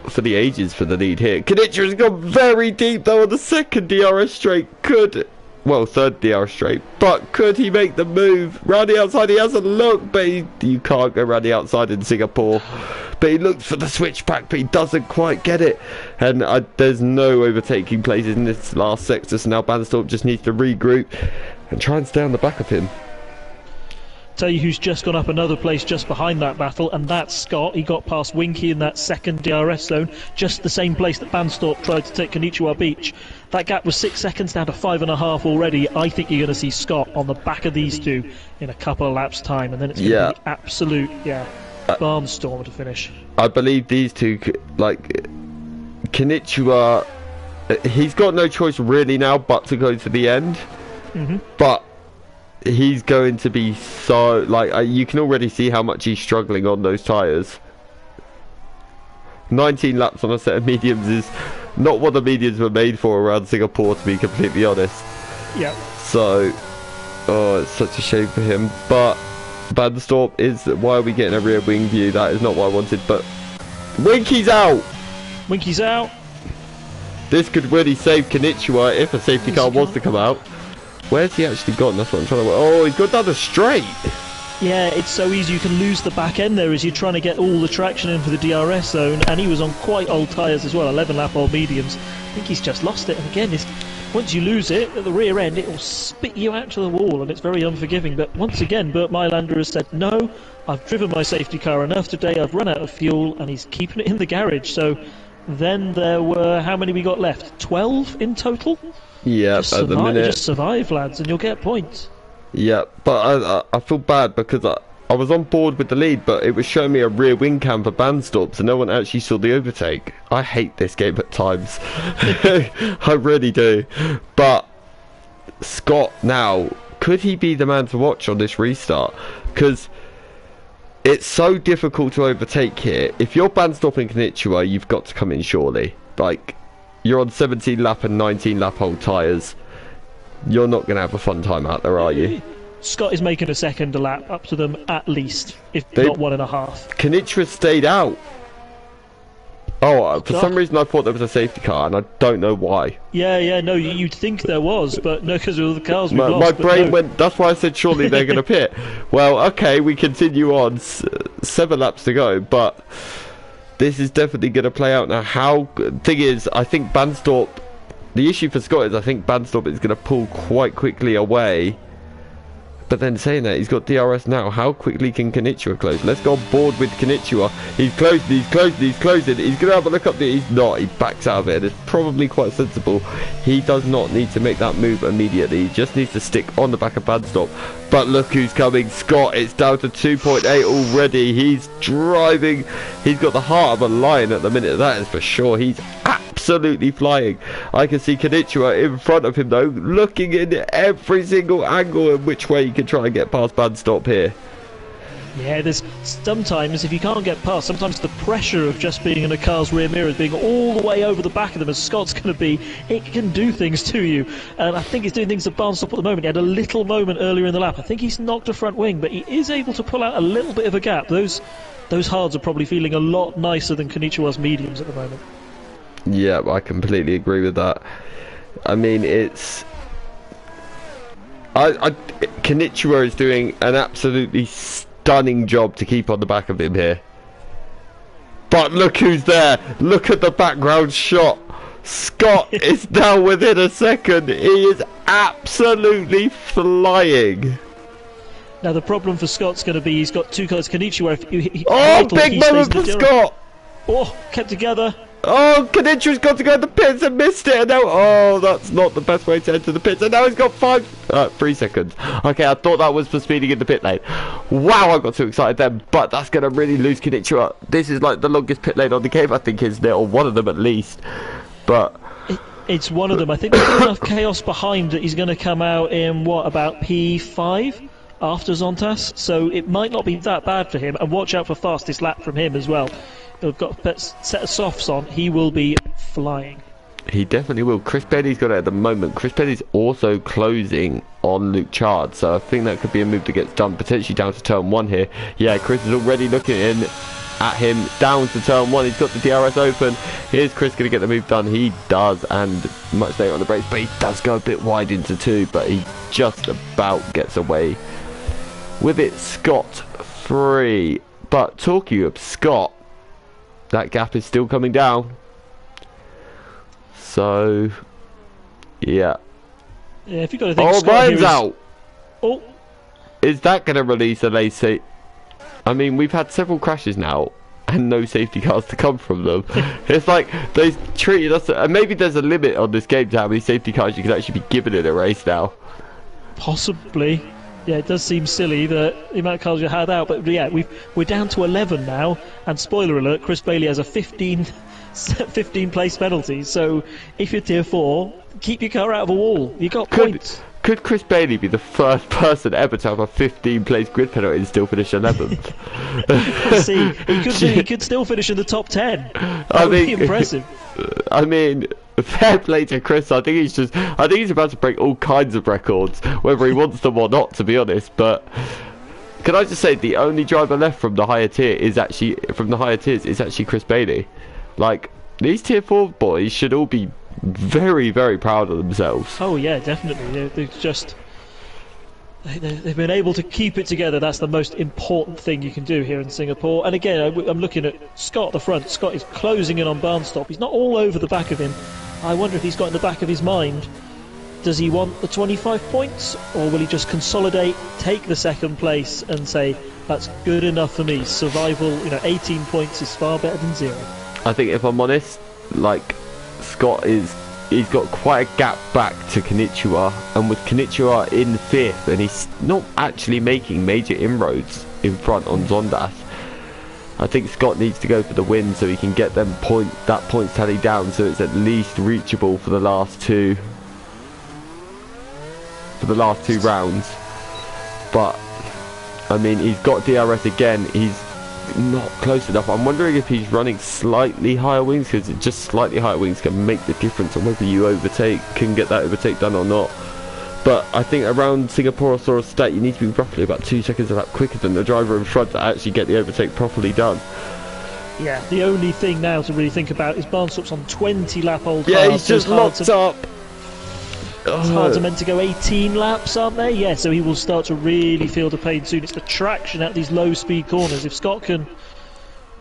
for the ages for the lead here. Konnichiwa's gone very deep, though, on the second DRS straight. Could well, third DRS straight, but could he make the move? Round the outside, he has a look, but you can't go round the outside in Singapore. But he looks for the switchback, but he doesn't quite get it. And there's no overtaking places in this last sector, so now Banstorp just needs to regroup and try and stay on the back of him. Tell you who's just gone up another place just behind that battle, and that's Scott. He got past Winky in that second DRS zone, just the same place that Banstorp tried to take Konnichiwa Beach. That gap was 6 seconds down to 5.5 already. I think you're going to see Scott on the back of these two in a couple of laps' time, and then it's going to be absolute, barnstorm to finish. I believe these two, like, Konnichiwa, he's got no choice really now but to go to the end. But he's going to be so, like, you can already see how much he's struggling on those tyres. 19 laps on a set of mediums is not what the mediums were made for around Singapore, to be completely honest. Yeah. So, it's such a shame for him. But Banstorp is, why are we getting a rear wing view? That is not what I wanted, but Winky's out! Winky's out. This could really save Konnichiwa if a safety car was to come out. Where's he actually gone? That's what I'm trying to... Oh, he's gone down the straight! Yeah, it's so easy. You can lose the back end there as you're trying to get all the traction in for the DRS zone, and he was on quite old tyres as well, 11-lap old mediums. I think he's just lost it, and again, once you lose it at the rear end, it will spit you out to the wall, and it's very unforgiving. But once again, Burt Mylander has said, no, I've driven my safety car enough today, I've run out of fuel, and he's keeping it in the garage. So then there were, how many we got left? 12 in total? Yeah, at the minute. Just survive, lads, and you'll get points. Yeah, but I feel bad because I was on board with the lead, but it was showing me a rear wing cam for Banstorp, so no one actually saw the overtake. I hate this game at times. I really do. But Scott now, could he be the man to watch on this restart? Because it's so difficult to overtake here. If you're Banstorp and Konnichiwa, you've got to come in surely. Like, you're on 17 lap and 19 lap old tyres. You're not going to have a fun time out there, are you? Scott is making a second lap up to them at least, if not 1.5. Konnichiwa stayed out. Oh, for some reason I thought there was a safety car, and I don't know why. Yeah, no, you'd think there was, but no, because of all the cars we've lost. My brain went, that's why I said surely they're going to pit. Well, okay, we continue on, 7 laps to go, but this is definitely going to play out now. Thing is, I think Banstorp, the issue for Scott is I think Banstorp is going to pull quite quickly away. But then saying that, he's got DRS now. How quickly can Konnichiwa close? Let's go on board with Konnichiwa. He's closing. He's closing. He's going to have a look up there. He's not. He backs out of it. It's probably quite sensible. He does not need to make that move immediately. He just needs to stick on the back of Banstorp. But look who's coming. Scott, it's down to 2.8 already. He's driving. He's got the heart of a lion at the minute. That is for sure. He's absolutely flying. I can see Konnichiwa in front of him though, looking in every single angle in which way he can try and get past Banstorp here. Yeah, there's sometimes, if you can't get past, sometimes the pressure of just being in a car's rear mirrors, being all the way over the back of them as Scott's going to be, it can do things to you. And I think he's doing things to Banstorp at the moment. He had a little moment earlier in the lap. I think he's knocked a front wing, but he is able to pull out a little bit of a gap. Those hards are probably feeling a lot nicer than Konnichiwa's mediums at the moment. Yeah, I completely agree with that. I mean, it's... Konnichiwa is doing an absolutely stunning job to keep on the back of him here. But look who's there. Look at the background shot. Scott is now within a second. He is absolutely flying. Now the problem for Scott's going to be he's got 2 cars. Konnichiwa. Big moment for Scott. Oh, kept together. Oh, Konnichiwa's got to go to the pits and missed it. And now, oh, that's not the best way to enter the pits. And now he's got 3 seconds. Okay, I thought that was for speeding in the pit lane. Wow, I got too excited then. But that's going to really lose Konnichiwa. This is like the longest pit lane on the game, I think, isn't it? Or one of them at least. But it's one of them. I think there's enough chaos behind that he's going to come out in, what, about P5 after Zontas? So it might not be that bad for him. And watch out for fastest lap from him as well. He's got a set of softs on. He will be flying. He definitely will. Chris Petty's got it at the moment. Chris Petty's also closing on Luke Chard, so I think that could be a move that gets done potentially down to turn 1 here. Yeah, Chris is already looking in, at him. Down to turn 1. He's got the DRS open. Here's Chris going to get the move done. He does, and much later on the brakes, but he does go a bit wide into 2, but he just about gets away with it. Scott 3. But talking of Scott, that gap is still coming down. So, yeah. Yeah, if you've got to think. Oh, Ryan's out. Oh. Is that going to release a lacy? I mean, we've had several crashes now, and no safety cars to come from them. It's like they treated us. And maybe there's a limit on this game to how many safety cars you can actually be given in a race now. Possibly. Yeah, it does seem silly that the amount of cars you had out, but yeah, we're down to 11 now, and spoiler alert, Chris Bailey has a 15 place penalty, so if you're tier 4, keep your car out of a wall. You got points. Could Chris Bailey be the first person ever to have a 15 place grid penalty and still finish 11th? We'll see. He could still finish in the top 10. That would be impressive. I mean, fair play to Chris. I think he's about to break all kinds of records, whether he wants them or not, to be honest. But can I just say, the only driver left from the higher tier is actually Chris Bailey. Like, these tier 4 boys should all be very, very proud of themselves. Oh yeah, definitely. They've been able to keep it together. That's the most important thing you can do here in Singapore. And again, I'm looking at Scott at the front. Scott is closing in on Barnstop. He's not all over the back of him. I wonder if he's got in the back of his mind, does he want the 25 points, or will he just consolidate, take the second place and say, that's good enough for me. Survival, 18 points is far better than 0. I think, if I'm honest, like, Scott he's got quite a gap back to Konnichiwa, and with Konnichiwa in 5th, and he's not actually making major inroads in front on Zondas. I think Scott needs to go for the win so he can get that points tally down, so it's at least reachable for the last two rounds. But I mean, he's got DRS again. He's not close enough. I'm wondering if he's running slightly higher wings, because just slightly higher wings can make the difference on whether you can get that overtake done or not. But I think around Singapore or State, you need to be roughly about 2 seconds a lap quicker than the driver in front to actually get the overtake properly done. Yeah, the only thing now to really think about is Barnstop's on 20 lap old cars. Yeah, he's just locked up. Cars are meant to go 18 laps, aren't they? Yeah, so he will start to really feel the pain soon. It's the traction at these low speed corners. If Scott can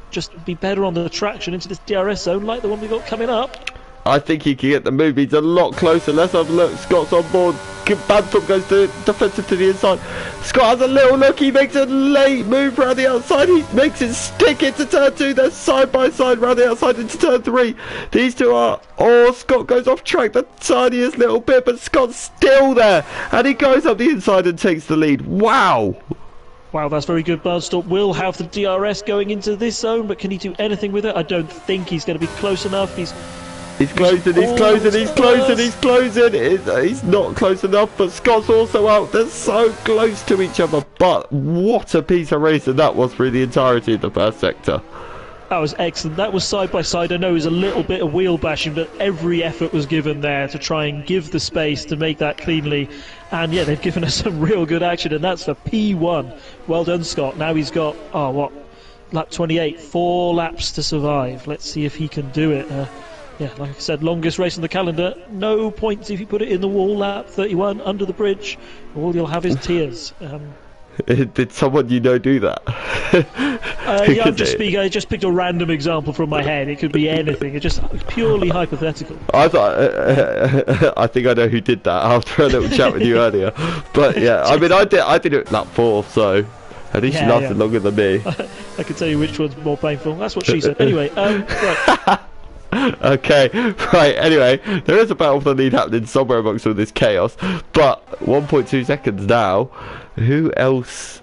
just be better on the traction into this DRS zone like the one we got coming up, I think he can get the move. He's a lot closer. Let's have a look. Scott's on board. Banthorpe goes to defensive to the inside. Scott has a little look. He makes a late move around the outside. He makes it stick into turn 2. They're side by side around the outside into turn 3. These two are... Oh, Scott goes off track the tiniest little bit, but Scott's still there. And he goes up the inside and takes the lead. Wow. Wow, that's very good. Barnstop will have the DRS going into this zone, but can he do anything with it? I don't think he's going to be close enough. He's closing. He's not close enough, but Scott's also out. They're so close to each other. But what a piece of racing that was through the entirety of the first sector. That was excellent. That was side by side. I know it was a little bit of wheel bashing, but every effort was given there to try and give the space to make that cleanly. And yeah, they've given us some real good action, and that's for P1. Well done, Scott. Now he's got, lap 28, 4 laps to survive. Let's see if he can do it. Yeah, like I said, longest race on the calendar. No points if you put it in the wall. Lap 31 under the bridge. All you'll have is tears. Did someone do that? Yeah, I just picked a random example from my head. It could be anything. It's just purely hypothetical. I think I know who did that after a little chat with you earlier. But yeah, I mean, I did it lap 4, so at least she lasted longer than me. I can tell you which one's more painful. That's what she said. Anyway, right. Okay, right, anyway, there is a battle for the lead happening somewhere amongst all this chaos, but 1.2 seconds now. Who else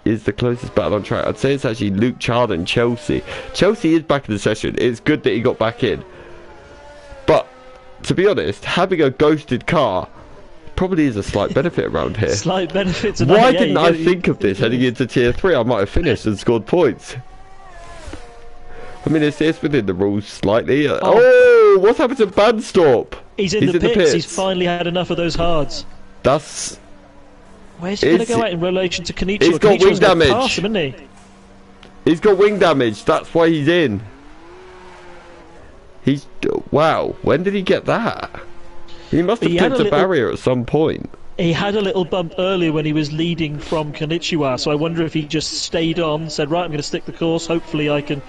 is the closest battle on track? I'd say it's actually Luke Child and Chelsea. Chelsea is back in the session. It's good that he got back in, but to be honest, having a ghosted car probably is a slight benefit around here. Slight benefit tonight. Why didn't I think of this heading into tier 3? I might have finished and scored points. I mean, it's within the rules slightly. Oh, what's happened to Bandstorp? He's in the pits. He's finally had enough of those hards. Where's he going to go out in relation to Konnichiwa? He's got wing damage. Pass him, isn't he? He's got wing damage. That's why he's in. He's... Wow. When did he get that? He must have clipped a barrier at some point. He had a little bump earlier when he was leading from Konnichiwa, so I wonder if he just stayed on, said, right, I'm going to stick the course, hopefully I can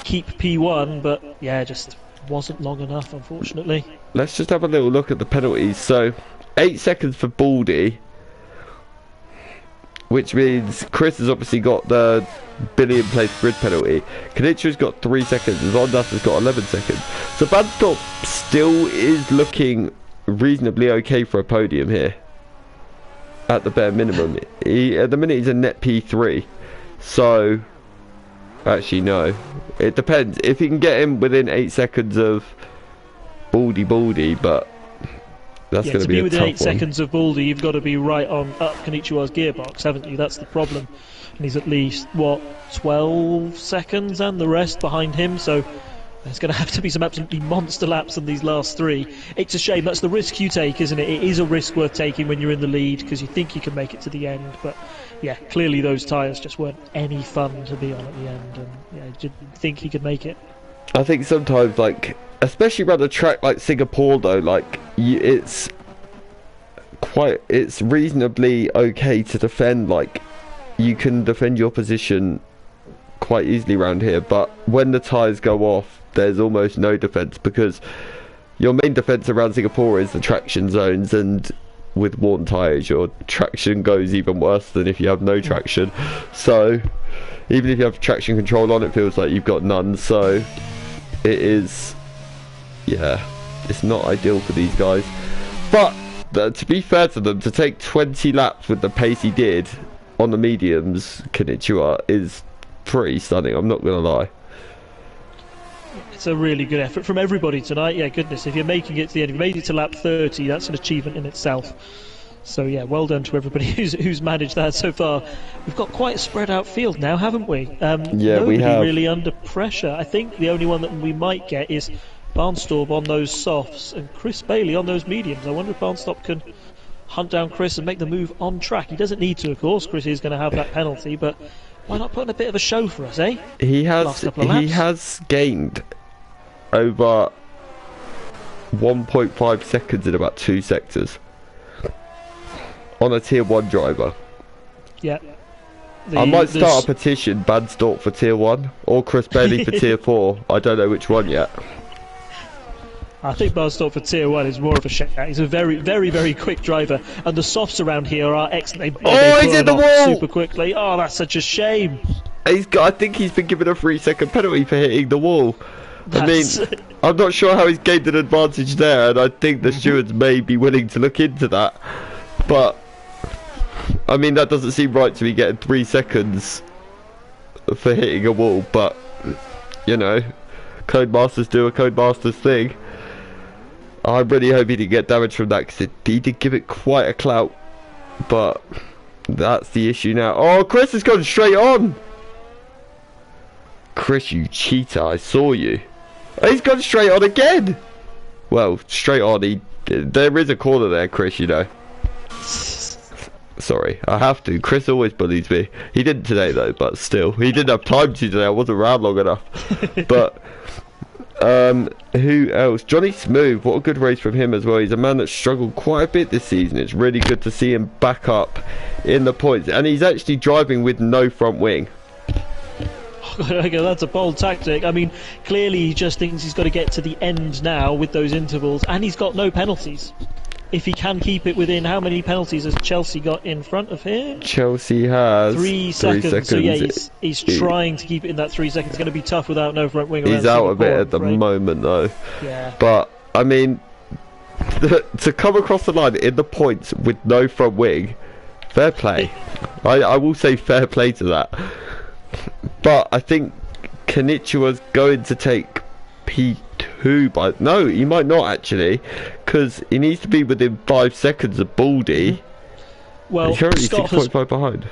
keep P1, but yeah, just wasn't long enough, unfortunately. Let's just have a little look at the penalties. So, 8 seconds for Baldy, which means Chris has obviously got the billion place grid penalty. Konnichiwa's got 3 seconds, and Zondas has got 11 seconds. So Badstop still is looking reasonably okay for a podium here. At the bare minimum. At the minute he's a net P3. So, actually no. It depends. If he can get him within 8 seconds of Baldy, but that's going to be a tough one. To be within 8 seconds of Baldy, you've got to be right on up Konnichiwa's gearbox, haven't you? That's the problem. And he's at least, what, 12 seconds and the rest behind him, so there's going to have to be some absolutely monster laps in these last 3. It's a shame. That's the risk you take, isn't it? It is a risk worth taking when you're in the lead because you think you can make it to the end. But yeah, clearly those tyres just weren't any fun to be on at the end. And yeah, I didn't think he could make it. I think sometimes, like, especially around a track like Singapore, though, like, it's reasonably okay to defend. Like, you can defend your position quite easily around here, but when the tyres go off, there's almost no defence because your main defence around Singapore is the traction zones, and with worn tyres your traction goes even worse than if you have no traction. So even if you have traction control on, it feels like you've got none. So it is, yeah, it's not ideal for these guys, but to be fair to them, to take 20 laps with the pace he did on the mediums, Konnichiwa, is pretty stunning, I'm not going to lie. It's a really good effort from everybody tonight. Yeah, goodness, if you're making it to the end, if you made it to lap 30, that's an achievement in itself. So yeah, well done to everybody who's managed that so far. We've got quite a spread out field now, haven't we? Yeah, we have. Really under pressure. I think the only one that we might get is Barnstorp on those softs and Chris Bailey on those mediums. I wonder if Barnstorp can hunt down Chris and make the move on track. He doesn't need to, of course. Chris is going to have that penalty, but why not put in a bit of a show for us, eh? He has gained over 1.5 seconds in about 2 sectors on a tier 1 driver. Yeah. I might start a petition, Badstorp for tier 1 or Chris Bailey for tier 4. I don't know which one yet. I think Badstorp for tier 1 is more of a shout. He's a very, very, very quick driver, and the softs around here are excellent. They he's in the wall super quickly. Oh, that's such a shame. I think he's been given a 3-second penalty for hitting the wall. I mean, I'm not sure how he's gained an advantage there, and I think the stewards may be willing to look into that. But, I mean, that doesn't seem right to be getting 3 seconds for hitting a wall, but, you know, Codemasters do a Codemasters thing. I really hope he didn't get damage from that, because he did give it quite a clout, but that's the issue now. Oh, Chris has gone straight on! Chris, you cheater, I saw you. Oh, he's gone straight on again! Well, straight on, there is a corner there, Chris, you know. Sorry, I have to. Chris always bullies me. He didn't today, though, but still. He didn't have time to today, I wasn't around long enough. But, who else? Johnny Smooth, what a good race from him as well. He's a man that's struggled quite a bit this season. It's really good to see him back up in the points. And he's actually driving with no front wing. That's a bold tactic. I mean, clearly he just thinks he's got to get to the end now with those intervals, and he's got no penalties. If he can keep it within, how many penalties has Chelsea got in front of him? Chelsea has 3 seconds. So yeah, he's trying to keep it in that 3 seconds. It's going to be tough without no front wing. He's out of it at the moment, though. Yeah. But I mean, to come across the line in the points with no front wing, fair play. I will say fair play to that. But I think Konnichiwa's going to take P2 by... No, he might not actually, because he needs to be within 5 seconds of Baldy. Well, he's currently 6.5 behind.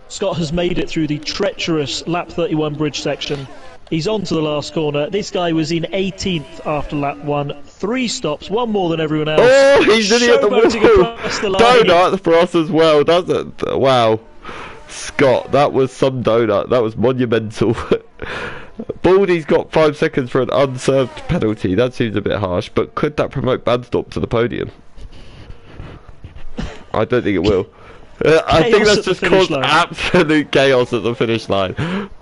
Scott has made it through the treacherous lap 31 bridge section. He's on to the last corner. This guy was in 18th after lap 1. 3 stops, 1 more than everyone else. Oh, he's nearly at the wall. Donut for us as well. That's wow. Scott, that was some donut. That was monumental. Baldy's got 5 seconds for an unserved penalty. That seems a bit harsh, but could that promote Bandstop to the podium? I don't think it will. I think that's just caused absolute chaos at the finish line.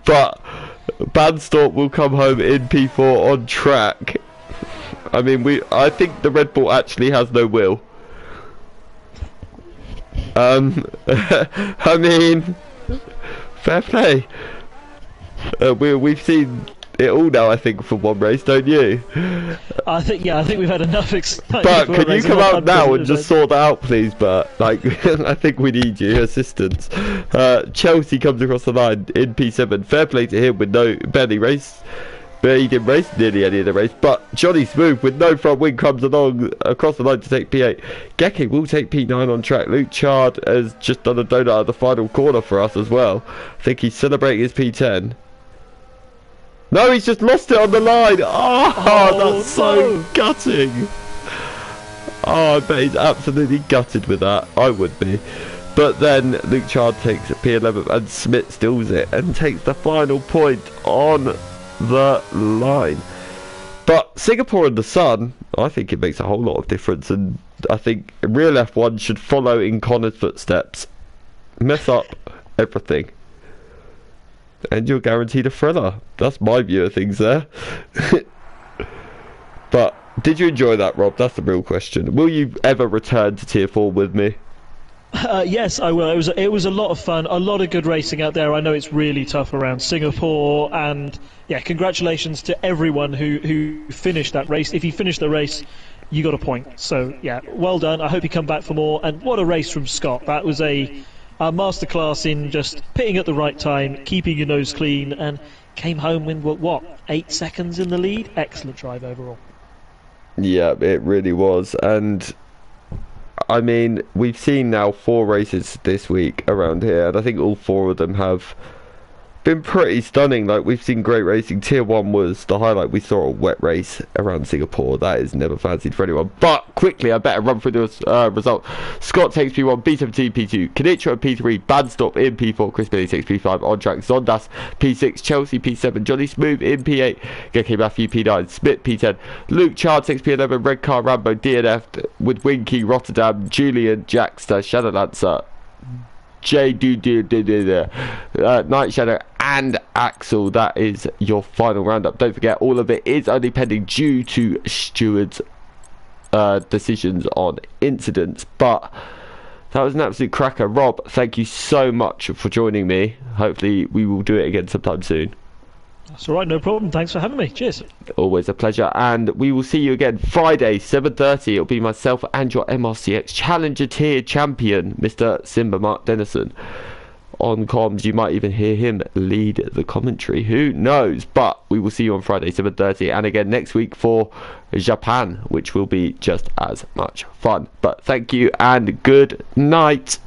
But Bandstop will come home in P4 on track. I mean, I think the Red Bull actually has no will. I mean, fair play. We've seen it all now, I think, for one race, don't you? I think we've had enough excitement. But can you come out now and just sort that out, please? But like, I think we need your assistance. Chelsea comes across the line in P7. Fair play to him with barely race. But he didn't race nearly any of the race. But Johnny Smooth with no front wing comes along across the line to take P8. Geke will take P9 on track. Luke Chard has just done a donut at the final corner for us as well. I think he's celebrating his P10. No, he's just lost it on the line. Oh, that's so gutting. Oh, I bet he's absolutely gutted with that. I would be. But then Luke Chard takes P11 and Smith steals it and takes the final point on the line. But Singapore and the Sun, I think it makes a whole lot of difference, and I think real F1 should follow in Connor's footsteps. Mess up everything, and you're guaranteed a thriller. That's my view of things there. But did you enjoy that, Rob? That's the real question. Will you ever return to Tier 4 with me? Yes, I will. It was a lot of fun, a lot of good racing out there. I know it's really tough around Singapore, and yeah, congratulations to everyone who finished that race. If you finished the race, you got a point. So yeah, well done. I hope you come back for more. And what a race from Scott. That was a masterclass in just pitting at the right time, keeping your nose clean, and came home with what 8 seconds in the lead. Excellent drive overall. Yeah, it really was. And I mean, we've seen now 4 races this week around here, and I think all 4 of them have been pretty stunning. Like, we've seen great racing. Tier 1 was the highlight. We saw a wet race around Singapore. That is never fancied for anyone. But quickly, I better run through the result. Scott takes P1, B17, P2, Kanitra P3, Bandstop in P4, Chris Billy takes P5 on track, Zondas P6, Chelsea P7, Johnny Smooth in P8, Geke Matthew P9, Smith P10, Luke Chard takes P11, Red Car Rambo DNF with Winky Rotterdam, Julian Jackster, Shadow Lancer, Night Shadow and Axel. That is your final roundup. Don't forget, all of it is only pending due to stewards' decisions on incidents. But that was an absolute cracker. Rob, thank you so much for joining me. Hopefully we will do it again sometime soon. That's all right, no problem. Thanks for having me. Cheers. Always a pleasure, and we will see you again Friday 7:30. It'll be myself and your MRCX Challenger Tier champion, Mr. Simba Mark Dennison. On comms, you might even hear him lead the commentary. Who knows? But we will see you on Friday 7:30, and again next week for Japan, which will be just as much fun. But thank you and good night.